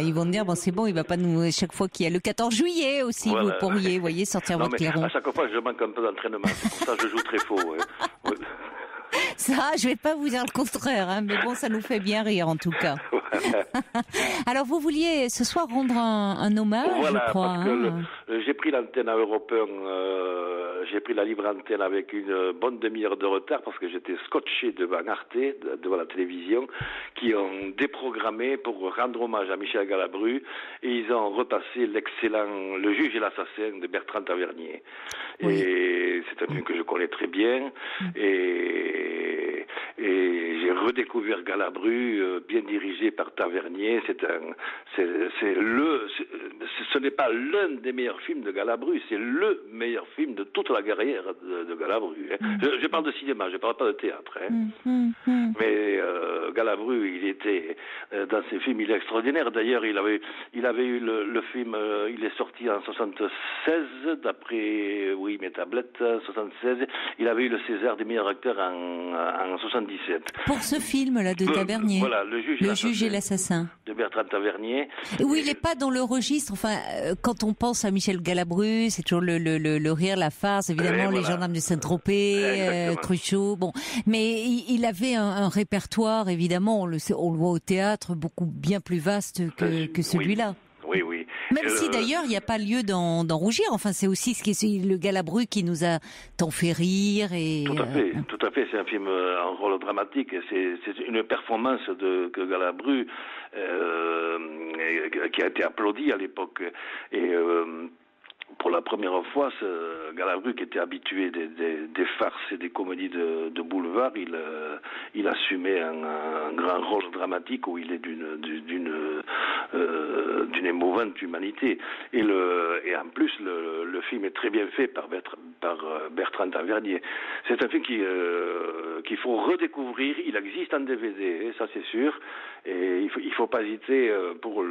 Ils vont me dire, bon, c'est bon, il va pas nous, chaque fois qu'il y a le 14 juillet aussi, vous pourriez, sortir votre clairon. À chaque fois, je manque un peu d'entraînement. C'est pour ça que je joue très faux. Ça, je vais pas vous dire le contraire, hein, mais bon, ça nous fait bien rire en tout cas. Alors, vous vouliez ce soir rendre un hommage, je crois. Parce que j'ai pris l'antenne à Europe 1, j'ai pris la libre antenne avec une bonne demi-heure de retard parce que j'étais scotché devant Arte, devant la télévision, qui ont déprogrammé pour rendre hommage à Michel Galabru, et ils ont repassé l'excellent Le Juge et l'Assassin de Bertrand Tavernier. Oui. Et c'est un film que je connais très bien, et j'ai redécouvert Galabru, bien dirigé par Tavernier. Ce n'est pas l'un des meilleurs films de Galabru, c'est le meilleur film de toute la carrière de Galabru. Je parle de cinéma, je parle pas de théâtre. Mais Galabru, il était dans ses films, il est extraordinaire. D'ailleurs, il avait eu le film, il est sorti en 76, d'après mes tablettes, 76. Il avait eu le César des meilleurs acteurs en 77. Pour ce film-là de Tavernier. Voilà, Le Juge et l'Assassin. De Bertrand Tavernier. Oui, il n'est pas dans le registre. Enfin, quand on pense à Michel Galabru, c'est toujours le rire, la farce, évidemment, les gendarmes de Saint-Tropez, Cruchot. Bon, mais il avait un répertoire, évidemment, on le voit au théâtre, beaucoup bien plus vaste que celui-là. Oui. Même si d'ailleurs il n'y a pas lieu d'en rougir. Enfin, c'est aussi le Galabru qui nous a tant fait rire. Tout à fait. C'est un film en rôle dramatique. C'est une performance que Galabru qui a été applaudie à l'époque. Et pour la première fois, Galabru, qui était habitué des farces et des comédies de boulevard, il assumait un grand rôle dramatique où il est d'une émouvante humanité. Et en plus, le film est très bien fait par Bertrand Tavernier. C'est un film qu'il faut redécouvrir. Il existe en DVD, ça c'est sûr. Et il faut pas hésiter pour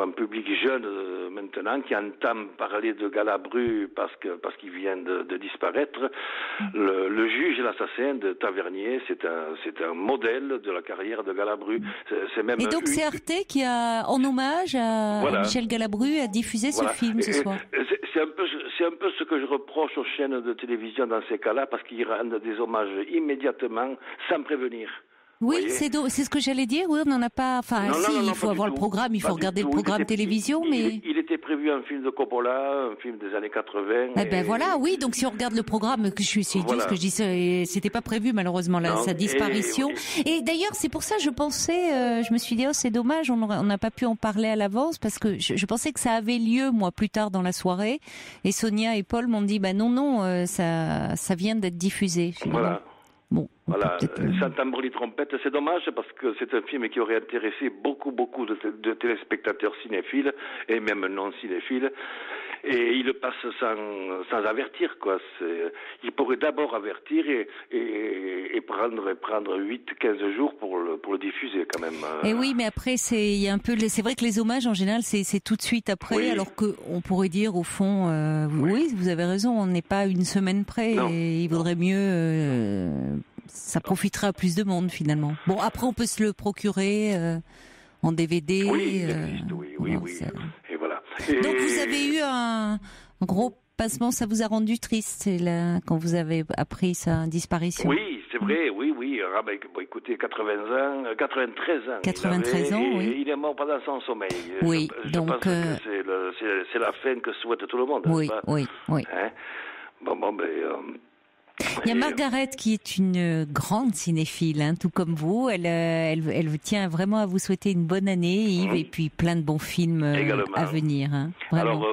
un public jeune maintenant qui entame parler de Galabru parce qu'il vient de disparaître. Le Juge et l'Assassin de Tavernier, c'est un modèle de la carrière de Galabru. C'est même. Et donc c'est Arte qui a, en hommage à Michel Galabru, a diffusé ce film ce soir. C'est un peu ce que je reproche aux chaînes de télévision dans ces cas-là, parce qu'ils rendent des hommages immédiatement, sans prévenir. Oui, c'est ce que j'allais dire. Oui, on n'en a pas. Enfin, il faut avoir le programme, il faut regarder le programme télévision, mais. Il était prévu un film de Coppola, un film des années 80. Eh ben voilà, oui. Donc si on regarde le programme, que ce que je dis, c'était pas prévu malheureusement sa disparition. Et d'ailleurs, c'est pour ça je pensais, je me suis dit c'est dommage, on n'a pas pu en parler à l'avance parce que je pensais que ça avait lieu moi plus tard dans la soirée. Et Sonia et Paul m'ont dit non, ça vient d'être diffusé. Voilà. Bon, voilà, sans tambour trompette, c'est dommage parce que c'est un film qui aurait intéressé beaucoup de téléspectateurs cinéphiles et même non cinéphiles, et il le passe sans avertir, quoi. Il pourrait d'abord avertir et prendre 8-15 jours pour le diffuser quand même. Et oui, mais après c'est vrai que les hommages en général c'est tout de suite après, alors que on pourrait dire au fond oui, vous avez raison, on n'est pas une semaine près, et il vaudrait mieux ça profitera à plus de monde finalement. Bon, après on peut se le procurer en DVD. Oui. Et voilà. Donc vous avez eu un gros passement, ça vous a rendu triste quand vous avez appris sa disparition. Oui, c'est vrai, oui. Écoutez, 93 ans. 93 ans, oui. Il est mort pendant son sommeil. Oui, je pense que c'est la fin que souhaite tout le monde. Oui. Hein? Il y a Margaret qui est une grande cinéphile, tout comme vous. Elle tient vraiment à vous souhaiter une bonne année, Yves, et puis plein de bons films à venir. Alors,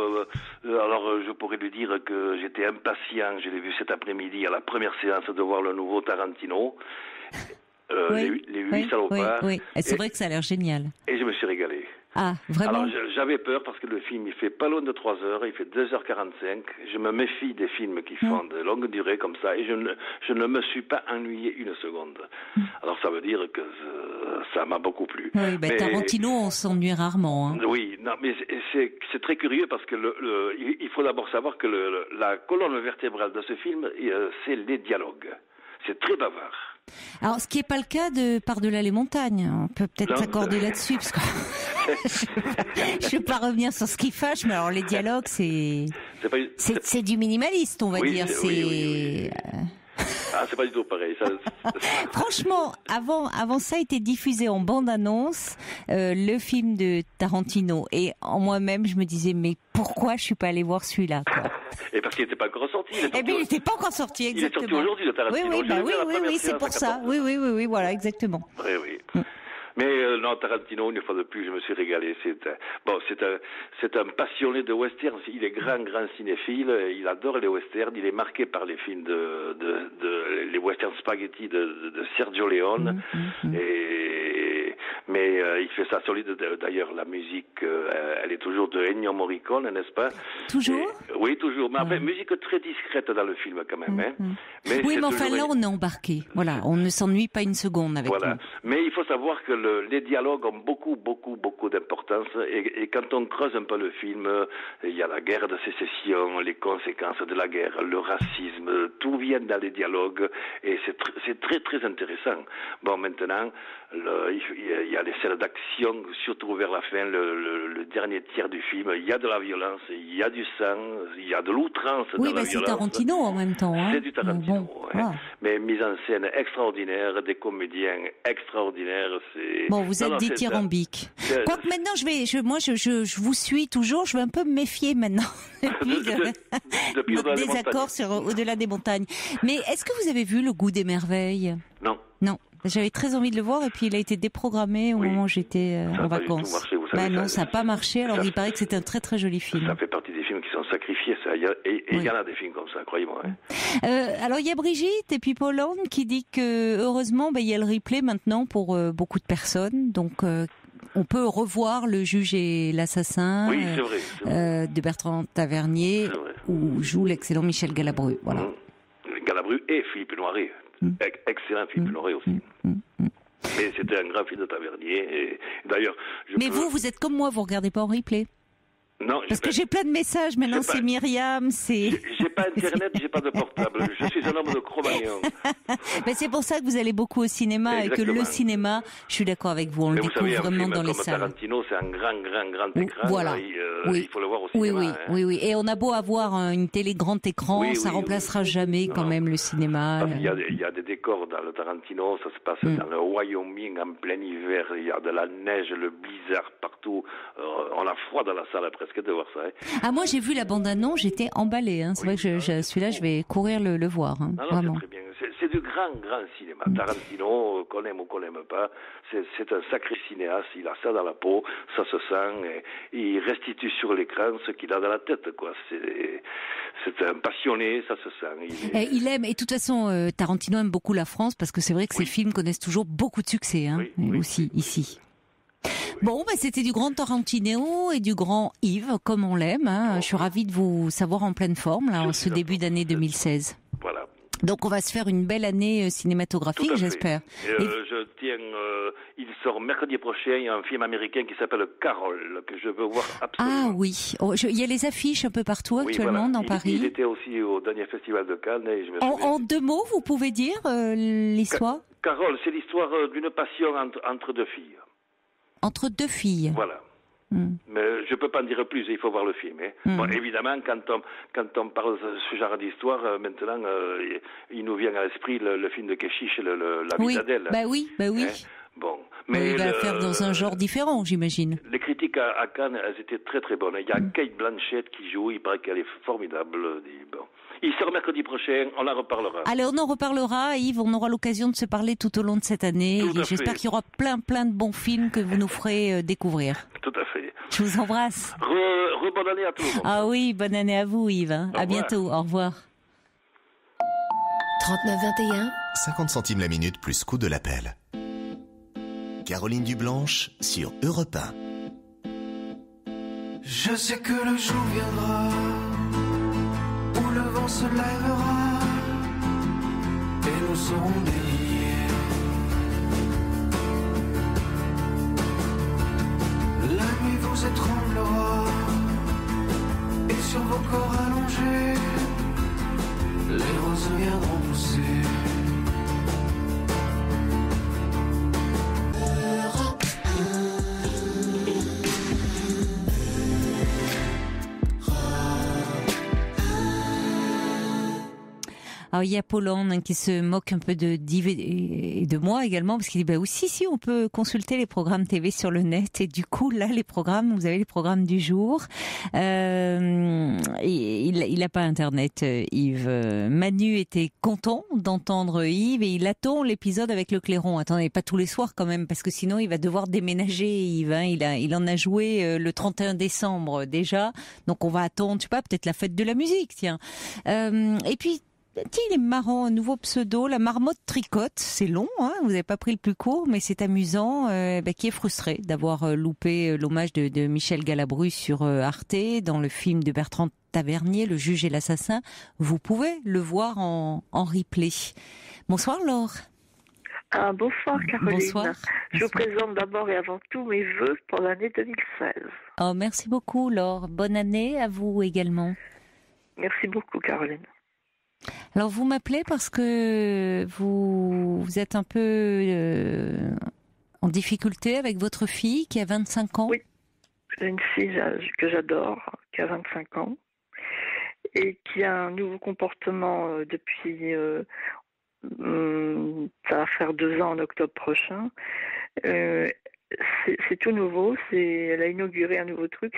je pourrais lui dire que j'étais impatient. Je l'ai vu cet après-midi à la première séance de voir le nouveau Tarantino, les 8 salopards. Oui. C'est vrai que ça a l'air génial. Et je me suis régalé. Ah, vraiment? Alors, j'avais peur parce que le film, il fait pas loin de 3 heures, il fait 2h45. Je me méfie des films qui font de longue durée comme ça, et je ne me suis pas ennuyé une seconde. Alors, ça veut dire que ça m'a beaucoup plu. Oui, Tarantino, on s'ennuie rarement. Oui, non, mais c'est très curieux parce que il faut d'abord savoir que la colonne vertébrale de ce film, c'est les dialogues. C'est très bavard. Alors, ce qui n'est pas le cas de Par-delà les montagnes. On peut peut-être s'accorder là-dessus, parce que je ne vais pas revenir sur ce qui fâche, mais alors les dialogues, c'est du minimaliste, on va dire. Oui. Ah, c'est pas du tout pareil. Ça... Franchement, avant ça était diffusé en bande-annonce le film de Tarantino. Et en moi-même, je me disais, mais pourquoi je suis pas allée voir celui-là, quoi. Et parce qu'il n'était pas encore sorti. Eh bien, il n'était pas encore sorti, exactement. Il est sorti aujourd'hui, le Tarantino. Oui, c'est pour ça. Oui, voilà, exactement. Oui. Mais non, Tarantino, une fois de plus, je me suis régalé. C'est un passionné de western. Il est grand cinéphile. Il adore les westerns. Il est marqué par les films les western spaghetti de Sergio Leone. Mais il fait ça solide. D'ailleurs, la musique, elle est toujours de Ennio Morricone, n'est-ce pas? Toujours? Oui, toujours. Mais enfin, musique très discrète dans le film, quand même. Mais enfin, là, on est embarqué. Voilà, on ne s'ennuie pas une seconde avec nous. Mais il faut savoir que les dialogues ont beaucoup d'importance. Et quand on creuse un peu le film, il y a la guerre de sécession, les conséquences de la guerre, le racisme, tout vient dans les dialogues. Et c'est très intéressant. Bon, maintenant, il y a les scènes d'action, surtout vers la fin, le dernier tiers du film. Il y a de la violence, il y a du sang, il y a de l'outrance dans la violence. Oui, c'est Tarantino en même temps. C'est du Tarantino, mais mise en scène extraordinaire, des comédiens extraordinaires. Bon, vous êtes dithyrambique. Quoique maintenant, je vous suis toujours, je vais un peu me méfier maintenant. Depuis notre désaccord sur Au-delà des montagnes. Mais est-ce que vous avez vu Le Goût des merveilles? Non. J'avais très envie de le voir et puis il a été déprogrammé au moment où j'étais en vacances. Non, ça n'a pas marché. Alors il paraît que c'est un très très joli film. Ça fait partie des films qui sont sacrifiés. Et il y en a des films comme ça, croyez-moi. Alors il y a Brigitte et puis Paul Hollande qui dit que heureusement il y a le replay maintenant pour beaucoup de personnes. Donc on peut revoir Le Juge et l'assassin de Bertrand Tavernier où joue l'excellent Michel Galabru. Voilà. Galabru et Philippe Noiret. Excellent Philippe Noiret aussi. Mais c'était un grand film de Tavernier. Et d'ailleurs, mais vous êtes comme moi, vous regardez pas en replay? Non, parce que j'ai plein de messages maintenant, c'est Myriam, c'est... J'ai pas internet, j'ai pas de portable, je suis un homme de Cro-Magnon. Mais c'est pour ça que vous allez beaucoup au cinéma. Exactement. Et que le cinéma, je suis d'accord avec vous, on le découvre vraiment dans les salles. Tarantino, c'est un grand écran, voilà. Il faut le voir au cinéma. Oui, et on a beau avoir une télé grand écran, ça remplacera jamais quand même le cinéma. Il y a des décors dans le Tarantino, ça se passe dans le Wyoming en plein hiver, il y a de la neige, le blizzard partout, on a froid dans la salle après. Que de voir ça. Ah, moi j'ai vu la bande-annonce, j'étais emballée. C'est vrai que celui-là, je vais courir le voir. Vraiment. C'est très bien. C'est du grand cinéma. Tarantino, qu'on aime ou qu'on n'aime pas, c'est un sacré cinéaste. Il a ça dans la peau, ça se sent. Et il restitue sur l'écran ce qu'il a dans la tête, quoi. C'est un passionné, ça se sent. Il aime. Et de toute façon, Tarantino aime beaucoup la France parce que c'est vrai que ses films connaissent toujours beaucoup de succès, aussi ici. Bon, c'était du grand Tarantino et du grand Yves, comme on l'aime. Je suis ravie de vous savoir en pleine forme, là, en ce début d'année 2016. Voilà. Donc, on va se faire une belle année cinématographique, j'espère. Il sort mercredi prochain, il y a un film américain qui s'appelle Carol, que je veux voir absolument. Ah oui, il y a les affiches un peu partout actuellement dans Paris. Il était aussi au dernier festival de Cannes. Et je me en 2 mots, vous pouvez dire l'histoire? Carol, c'est l'histoire d'une passion entre 2 filles. Entre 2 filles. Voilà. Mais je peux pas en dire plus, il faut voir le film. Bon, évidemment, quand on parle de ce genre d'histoire, maintenant, il nous vient à l'esprit le film de Keshish, La vie d'Adèle. Oui. Bon, mais il va faire dans un genre différent, j'imagine. Les critiques à Cannes, elles étaient très très bonnes. Il y a Kate Blanchett qui joue, il paraît qu'elle est formidable. Bon. Il sort mercredi prochain, on en reparlera. Allez, on en reparlera, Yves, on aura l'occasion de se parler tout au long de cette année. Et j'espère qu'il y aura plein de bons films que vous nous ferez découvrir. Tout à fait. Je vous embrasse. Bonne année à tous. Ah oui, bonne année à vous, Yves. À bientôt, au revoir. 39-21. 50 centimes la minute plus coût de l'appel. Caroline Dublanche sur Europe 1. Je sais que le jour viendra où le vent se lèvera et nous serons déliés. La nuit vous étranglera et sur vos corps allongés les roses viendront pousser. Alors il y a Paulan qui se moque un peu de d'Yves et de moi également, parce qu'il dit si on peut consulter les programmes TV sur le net, et du coup là vous avez les programmes du jour. Il n'a pas internet, Yves. Manu était content d'entendre Yves et il attend l'épisode avec le clairon. Attendez, pas tous les soirs quand même, parce que sinon il va devoir déménager, Yves. Il en a joué le 31 décembre déjà, donc on va attendre, peut-être la fête de la musique, tiens. Et puis, il est marrant, un nouveau pseudo, la marmotte tricote. C'est long, vous n'avez pas pris le plus court, mais c'est amusant, qui est frustré d'avoir loupé l'hommage de Michel Galabru sur Arte, dans le film de Bertrand Tavernier, Le juge et l'assassin. Vous pouvez le voir en replay. Bonsoir Laure. Bonsoir Caroline. Bonsoir. Je vous présente d'abord et avant tout mes vœux pour l'année 2016. Oh, merci beaucoup Laure. Bonne année à vous également. Merci beaucoup Caroline. Alors vous m'appelez parce que vous êtes un peu en difficulté avec votre fille qui a 25 ans. Oui, j'ai une fille que j'adore, qui a 25 ans et qui a un nouveau comportement depuis, ça va faire 2 ans en octobre prochain. C'est tout nouveau, elle a inauguré un nouveau truc,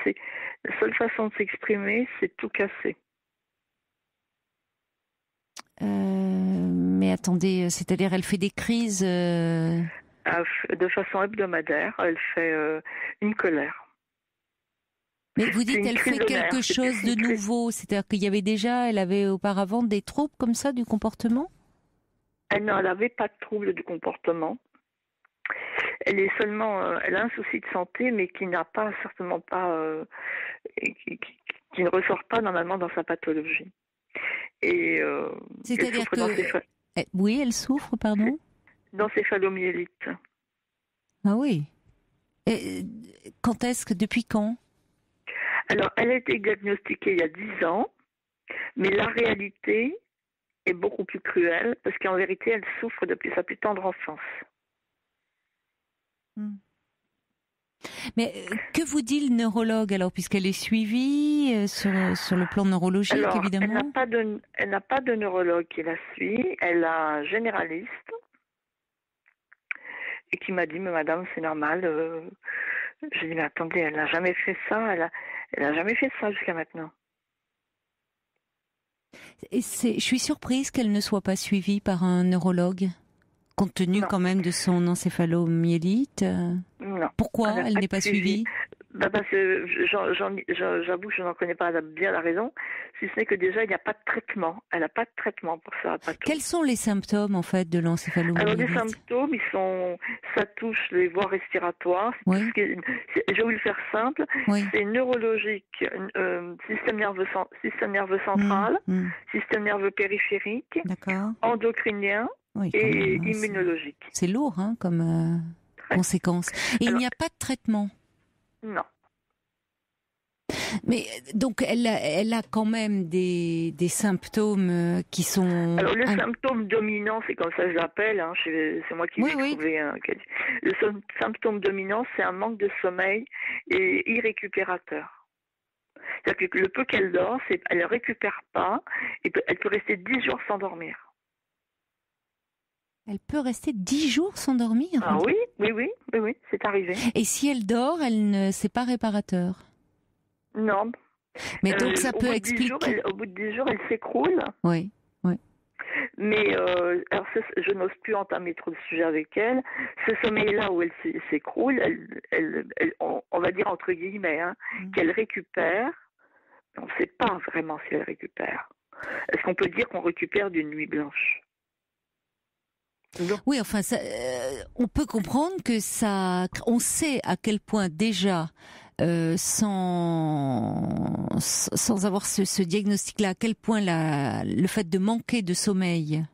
la seule façon de s'exprimer, c'est tout casser. Mais attendez, c'est-à-dire elle fait des crises de façon hebdomadaire, elle fait une colère. Mais vous dites qu'elle fait quelque chose de nouveau, c'est-à-dire elle avait auparavant des troubles comme ça du comportement ? Elle n'avait pas de troubles du comportement. Elle est seulement, elle a un souci de santé, mais qui n'a pas, certainement pas, qui ne ressort pas normalement dans sa pathologie. Et c'est-à-dire que oui, elle souffre, pardon, d'encéphalomyélite. Ah oui. Et depuis quand? Alors, elle a été diagnostiquée il y a 10 ans, mais la réalité est beaucoup plus cruelle parce qu'en vérité, elle souffre depuis sa plus tendre enfance. Mais que vous dit le neurologue alors, puisqu'elle est suivie sur le plan neurologique, alors, évidemment? Elle n'a pas de neurologue qui la suit, elle a un généraliste et qui m'a dit, mais madame, c'est normal. J'ai dit, mais attendez, elle n'a jamais fait ça, elle n'a jamais fait ça jusqu'à maintenant. Et je suis surprise qu'elle ne soit pas suivie par un neurologue, compte tenu quand même de son encéphalomyélite. Non. Pourquoi elle n'est pas suivie? Parce que j'avoue que je n'en connais pas bien la raison, si ce n'est que déjà il n'y a pas de traitement. Elle n'a pas de traitement pour ça. Quels sont les symptômes en fait de l'encéphalomyélite? Alors les symptômes, ça touche les voies respiratoires. Oui. Je vais vous le faire simple. Oui. C'est neurologique, système nerveux central, système nerveux périphérique, endocrinien et immunologique. C'est lourd comme conséquence. Et il n'y a pas de traitement? Non. Mais donc elle a quand même des symptômes qui sont... Alors le symptôme dominant, c'est comme ça que je l'appelle, c'est moi qui l'ai trouvé. Le symptôme dominant, c'est un manque de sommeil et irrécupérateur. C'est-à-dire que le peu qu'elle dort, elle ne récupère pas, et elle peut rester 10 jours sans dormir. Elle peut rester 10 jours sans dormir? Ah oui, c'est arrivé. Et si elle dort, c'est pas réparateur? Non. Mais donc ça peut expliquer... Au bout de 10 jours, elle s'écroule. Oui. Mais alors je n'ose plus entamer trop de sujets avec elle. Ce sommeil-là où elle s'écroule, on va dire entre guillemets, qu'elle récupère. On ne sait pas vraiment si elle récupère. Est-ce qu'on peut dire qu'on récupère d'une nuit blanche? Non. Oui, enfin, on peut comprendre que on sait à quel point déjà, sans avoir ce diagnostic-là, à quel point le fait de manquer de sommeil,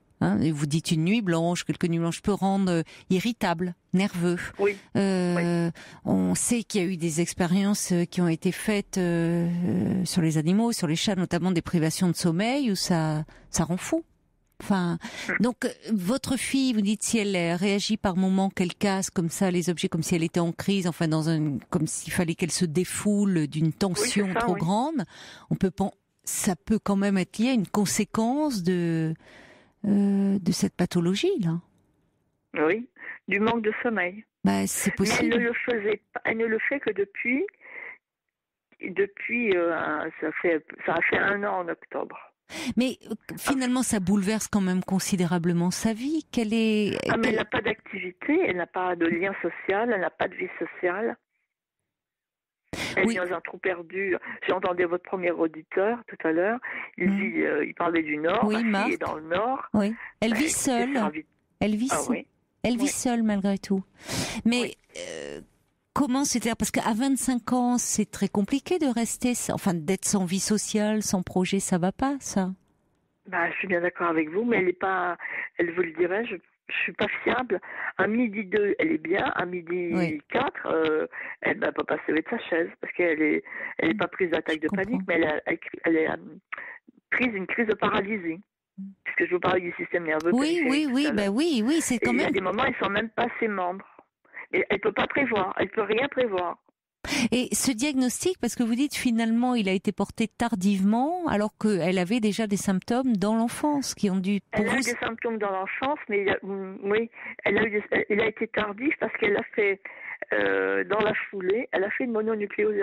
et vous dites une nuit blanche, quelques nuits blanches, peut rendre irritable, nerveux. Oui. On sait qu'il y a eu des expériences qui ont été faites sur les animaux, sur les chats, notamment des privations de sommeil, où ça rend fou. Enfin, donc votre fille, vous dites si elle réagit par moments, qu'elle casse comme ça les objets, comme si elle était en crise, enfin comme s'il fallait qu'elle se défoule d'une tension trop grande. Ça peut quand même être lié à une conséquence de de cette pathologie-là. Oui, du manque de sommeil. C'est possible. Mais elle ne le faisait pas, elle ne le fait que depuis ça a fait 1 an en octobre. Mais finalement, ça bouleverse quand même considérablement sa vie. Mais elle n'a pas d'activité, elle n'a pas de lien social, elle n'a pas de vie sociale. Elle est dans un trou perdu. J'entendais votre premier auditeur tout à l'heure. Il parlait du Nord. Oui, ma fille est dans le Nord. Oui. Elle vit seule. Elle vit seule malgré tout. Mais comment c'est-à-dire parce qu'à 25 ans, c'est très compliqué de rester, d'être sans vie sociale, sans projet, ça va pas, ça. Je suis bien d'accord avec vous, mais elle est pas. Elle vous le dirait, je suis pas fiable. À midi 2, elle est bien. À midi 4, elle ne peut pas se lever de sa chaise parce qu'elle est pas prise d'attaque de panique, mais elle est prise d'une crise de paralysie. Puisque je vous parlais du système nerveux. Oui, c'est quand même. Il y a des moments, ils sont même pas ses membres. Et elle peut pas prévoir, elle peut rien prévoir. Et ce diagnostic, parce que vous dites finalement, il a été porté tardivement, alors qu'elle avait déjà des symptômes dans l'enfance qui ont dû. Elle a eu des symptômes dans l'enfance, mais il a été tardif parce qu'elle a fait dans la foulée, elle a fait une mononucléose.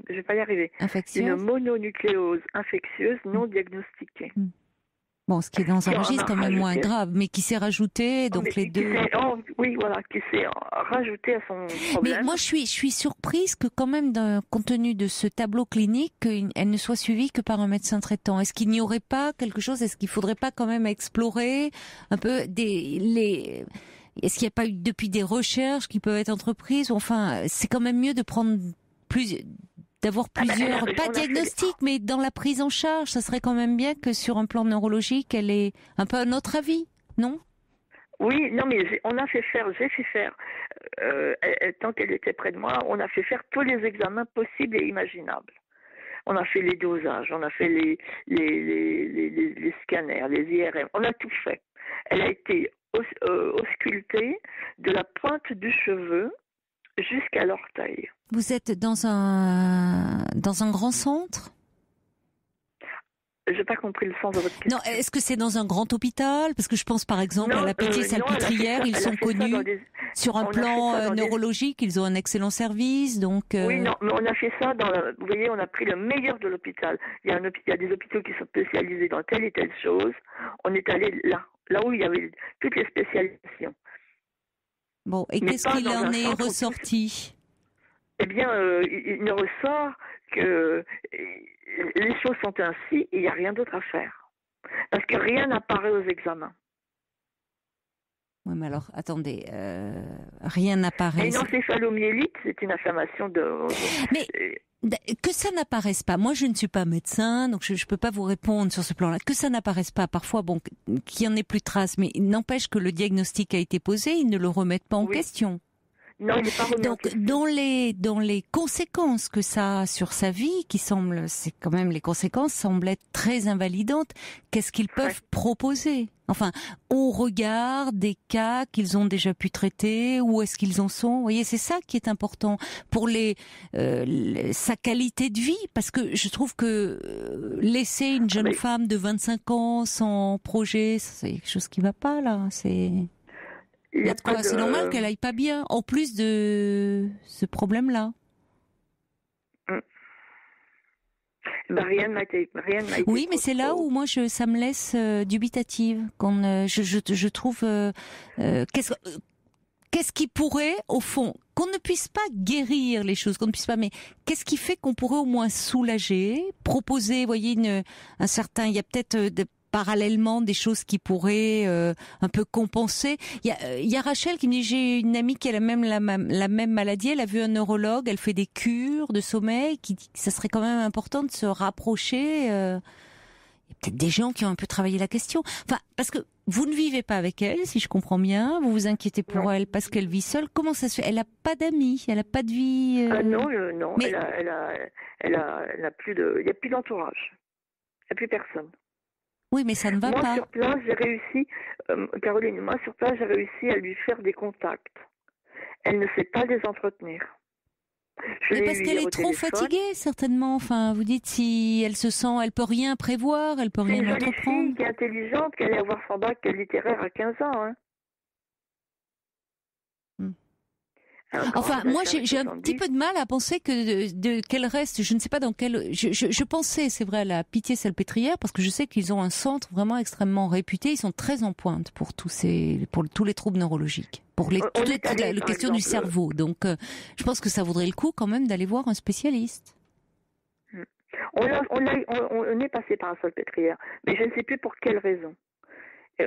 Je vais pas y arriver. Une mononucléose infectieuse non diagnostiquée. Bon, ce qui est dans un registre quand même moins grave, mais qui s'est rajouté, donc les deux. Qui s'est rajouté à son problème. Mais moi, je suis surprise que quand même, compte tenu de ce tableau clinique, elle ne soit suivie que par un médecin traitant. Est-ce qu'il n'y aurait pas quelque chose, est-ce qu'il faudrait pas quand même explorer un peu est-ce qu'il n'y a pas eu depuis des recherches qui peuvent être entreprises? Enfin, c'est quand même mieux de prendre d'avoir plusieurs, pas diagnostics, mais dans la prise en charge, ça serait quand même bien que sur un plan neurologique, elle ait un peu un autre avis, non? Oui, non, mais j'ai fait faire, tant qu'elle était près de moi, on a fait faire tous les examens possibles et imaginables. On a fait les dosages, on a fait les scanners, les IRM, on a tout fait. Elle a été auscultée de la pointe du cheveu jusqu'à l'orteil. Vous êtes dans un grand centre? J'ai pas compris le sens de votre question. Non, est-ce que c'est dans un grand hôpital? Parce que je pense par exemple à la Pitié-Salpêtrière, ils sont connus sur un plan neurologique, ils ont un excellent service, donc. Oui, non, mais on a fait ça vous voyez, on a pris le meilleur de l'hôpital. Il y a des hôpitaux qui sont spécialisés dans telle et telle chose. On est allé là où il y avait toutes les spécialisations. Bon, et qu'est-ce qu'il en est ressorti? Eh bien, il ne ressort que les choses sont ainsi et il n'y a rien d'autre à faire. Parce que rien n'apparaît aux examens. Oui, mais alors, attendez, rien n'apparaît. Une encéphalomyélite, c'est une inflammation de... Mais que ça n'apparaisse pas, moi je ne suis pas médecin, donc je ne peux pas vous répondre sur ce plan-là, que ça n'apparaisse pas, parfois, bon, qu'il n'y en ait plus de traces, mais il n'empêche que le diagnostic a été posé, ils ne le remettent pas en question. Non, il n'est pas remis en question. Donc, dans les conséquences que ça a sur sa vie, c'est quand même les conséquences semblent être très invalidantes, qu'est-ce qu'ils peuvent proposer? Enfin, au regard des cas qu'ils ont déjà pu traiter, où est-ce qu'ils en sont? Vous voyez, c'est ça qui est important pour sa qualité de vie, parce que je trouve que laisser une jeune femme de 25 ans sans projet, c'est quelque chose qui va pas là. Il y a de quoi, c'est normal qu'elle aille pas bien, en plus de ce problème-là. Rien ne m'a été. Oui, mais c'est là où moi ça me laisse dubitative. Je trouve qu'est-ce qui pourrait, au fond, qu'on ne puisse pas guérir les choses, mais qu'est-ce qui fait qu'on pourrait au moins soulager, proposer, vous voyez, il y a peut-être parallèlement des choses qui pourraient un peu compenser. Il y a Rachel qui me dit, j'ai une amie qui a la même maladie, elle a vu un neurologue, elle fait des cures de sommeil, qui dit que ça serait quand même important de se rapprocher. Il y a peut-être des gens qui ont un peu travaillé la question. Enfin, parce que vous ne vivez pas avec elle, si je comprends bien, vous vous inquiétez pour elle parce qu'elle vit seule. Comment ça se fait? Elle n'a pas d'amis, elle n'a pas de vie. Non, mais... elle a plus de, il n'y a plus d'entourage, il n'y a plus personne. Oui, mais ça ne va pas. Moi, sur place, j'ai réussi, Caroline, j'ai réussi à lui faire des contacts. Elle ne sait pas les entretenir. Mais parce qu'elle est trop fatiguée, certainement. Enfin, vous dites si elle se sent, elle peut rien prévoir, elle peut rien entreprendre. C'est une fille qui est intelligente, qui allait avoir son bac littéraire à 15 ans. Hein. Enfin, moi, j'ai un petit peu de mal à penser qu'elle reste. Je ne sais pas dans quel. Je pensais, c'est vrai, à la Pitié-Salpêtrière, parce que je sais qu'ils ont un centre vraiment extrêmement réputé. Ils sont très en pointe pour tous les troubles neurologiques, pour la question du cerveau. Donc, je pense que ça vaudrait le coup quand même d'aller voir un spécialiste. On est passé par la Salpêtrière, mais je ne sais plus pour quelle raison.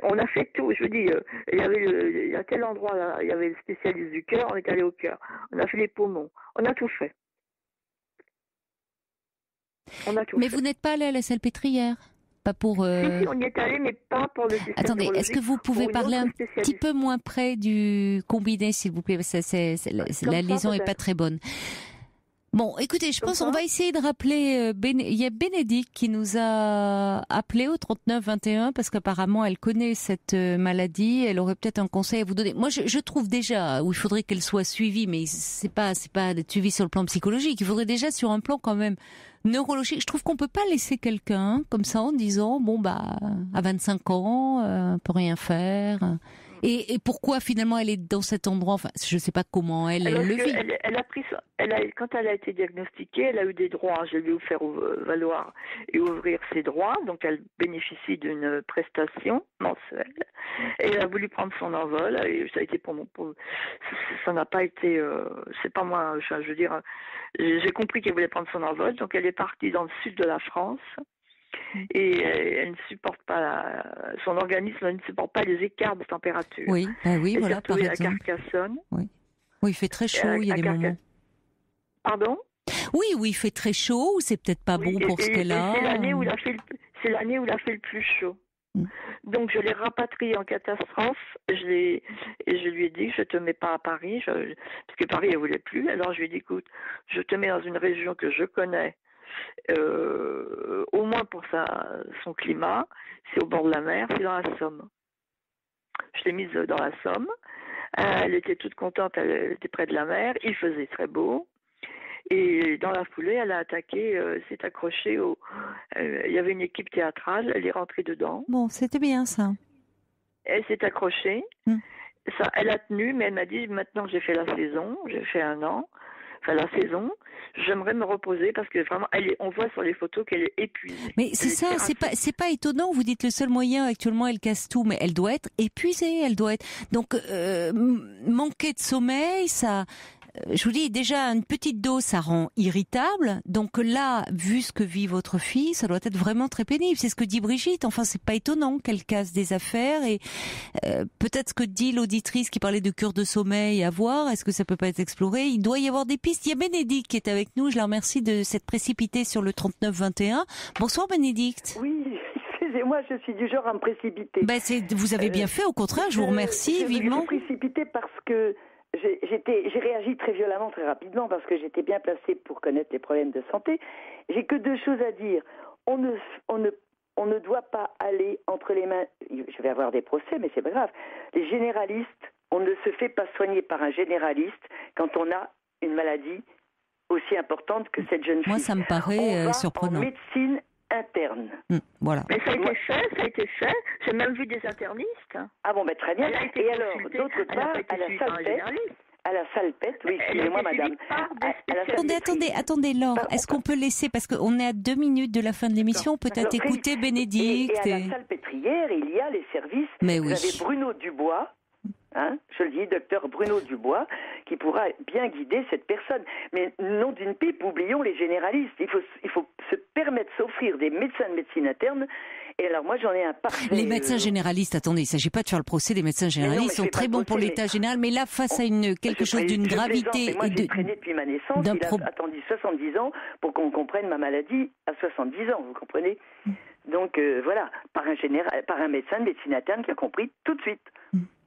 On a fait tout, je vous dis, il y a tel endroit, là, il y avait le spécialiste du cœur, on est allé au cœur. On a fait les poumons, on a tout fait. Mais vous n'êtes pas allé à la Salpêtrière? Pas pour... Si, on y est allé, mais pas pour le système. Attendez, est-ce que vous pouvez parler un petit peu moins près du combiné, s'il vous plaît? La liaison n'est pas très bonne. Bon, écoutez, je pense qu'on va essayer de rappeler. Il y a Bénédicte qui nous a appelé au 3921 parce qu'apparemment elle connaît cette maladie. Elle aurait peut-être un conseil à vous donner. Moi, je trouve déjà où il faudrait qu'elle soit suivie, mais c'est pas d'être suivie sur le plan psychologique. Il faudrait déjà sur un plan quand même neurologique. Je trouve qu'on peut pas laisser quelqu'un comme ça en disant bon bah à 25 ans, peut rien faire. Et pourquoi finalement elle est dans cet endroit? Enfin, je ne sais pas comment elle le vit. Quand elle a été diagnostiquée, elle a eu des droits. Je lui ai fait valoir et ouvrir ses droits. Donc elle bénéficie d'une prestation mensuelle. Et elle a voulu prendre son envol. Et ça a été ça n'a pas été. C'est pas moi. Je veux dire, j'ai compris qu'elle voulait prendre son envol. Donc elle est partie dans le sud de la France. Et elle ne supporte pas son organisme ne supporte pas les écarts de température. Oui, oui, voilà, par exemple. À Carcassonne. Oui, il fait très chaud, il y a des moments. Pardon? Oui, il fait très chaud, ou c'est peut-être pas bon pour ce qu'elle a. C'est l'année où il a fait le plus chaud. Donc je l'ai rapatriée en catastrophe. Je lui ai dit, je te mets pas à Paris, parce que Paris elle voulait plus. Alors je lui ai dit, écoute, je te mets dans une région que je connais. Au moins pour son climat, c'est au bord de la mer, c'est dans la Somme. Je l'ai mise dans la Somme. Elle était toute contente, elle était près de la mer, il faisait très beau. Et dans la foulée, elle a attaqué, s'est accrochée il y avait une équipe théâtrale, elle est rentrée dedans. Bon, c'était bien ça. Elle s'est accrochée. Ça, elle a tenu, mais elle m'a dit, maintenant que j'ai fait la saison, j'ai fait 1 an, la saison, j'aimerais me reposer parce que vraiment, on voit sur les photos qu'elle est épuisée. Mais c'est ça, c'est pas étonnant. Vous dites le seul moyen actuellement, elle casse tout, mais elle doit être épuisée, Donc manquer de sommeil, ça. Je vous dis, déjà, une petite dose, ça rend irritable. Donc là, vu ce que vit votre fille, ça doit être vraiment très pénible. C'est ce que dit Brigitte. Enfin, c'est pas étonnant qu'elle casse des affaires. Et peut-être ce que dit l'auditrice qui parlait de cure de sommeil à voir, est-ce que ça peut pas être exploré? Il doit y avoir des pistes. Il y a Bénédicte qui est avec nous. Je la remercie de s'être précipitée sur le 3921. Bonsoir Bénédicte. Oui. Excusez-moi, je suis du genre à me précipiter. Vous avez bien fait, au contraire, je vous remercie vivement. Je me suis précipitée parce que j'ai réagi très violemment, très rapidement, parce que j'étais bien placée pour connaître les problèmes de santé. J'ai que 2 choses à dire. On ne doit pas aller entre les mains. Je vais avoir des procès, mais c'est pas grave. Les généralistes, on ne se fait pas soigner par un généraliste quand on a une maladie aussi importante que cette jeune fille. Moi, ça me paraît surprenant. En médecine interne. Voilà. Mais ça a été fait. J'ai même vu des internistes. Ah bon, très bien. Et alors, d'autre part, à la salpette, oui, excusez-moi madame. Attendez, Laure, est-ce qu'on peut laisser, parce qu'on est à 2 minutes de la fin de l'émission, peut-être écouter Bénédicte. Et à la salpêtrière, il y a les services. Mais vous avez Bruno Dubois. Je le dis, docteur Bruno Dubois, qui pourra bien guider cette personne. Mais non d'une pipe, oublions les généralistes. Il faut se permettre de s'offrir des médecins de médecine interne. Et alors moi, j'en ai un parfait... Les médecins généralistes, attendez, il ne s'agit pas de faire le procès des médecins généralistes. Ils sont très bons pour l'état général. Mais là, face à quelque chose d'une gravité... Moi, j'ai traîné depuis ma naissance. Il a attendu 70 ans pour qu'on comprenne ma maladie à 70 ans, vous comprenez? Donc voilà, par un médecin de médecine interne qui a compris tout de suite.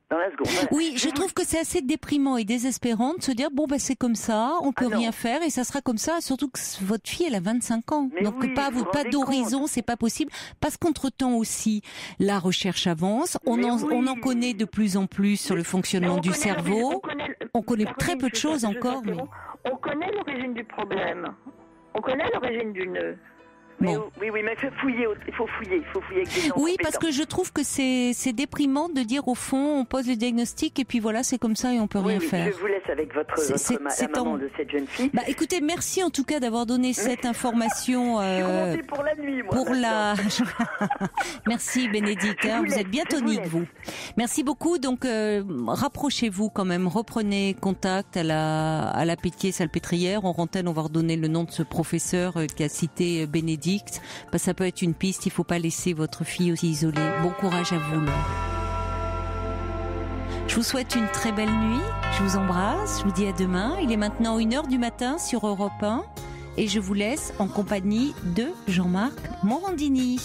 Dans la seconde. Voilà. Oui, je trouve que c'est assez déprimant et désespérant de se dire c'est comme ça, on peut rien faire et ça sera comme ça, surtout que votre fille elle a 25 ans. Mais donc oui, pas d'horizon, c'est pas possible parce qu'entre-temps aussi la recherche avance, on en connaît de plus en plus sur le fonctionnement du cerveau. On connaît très peu de choses encore. on connaît l'origine du problème. On connaît l'origine du nœud. Bon. Oui, mais il faut fouiller avec des gens Oui, compétents. parce que je trouve que c'est déprimant de dire au fond, on pose le diagnostic et puis voilà, c'est comme ça et on peut rien faire. Je vous laisse avec la maman de cette jeune fille. Bah, écoutez, merci en tout cas d'avoir donné cette information. Je suis remontée pour la nuit, moi. Merci Bénédicte, vous êtes bien tonique, vous. Merci beaucoup. Donc, rapprochez-vous quand même, reprenez contact à la Pitié-Salpêtrière. En antenne, on va redonner le nom de ce professeur qui a cité Bénédicte. Bah, ça peut être une piste, il ne faut pas laisser votre fille aussi isolée. Bon courage à vous, Laure. Je vous souhaite une très belle nuit, je vous embrasse, je vous dis à demain. Il est maintenant 1h du matin sur Europe 1 et je vous laisse en compagnie de Jean-Marc Morandini.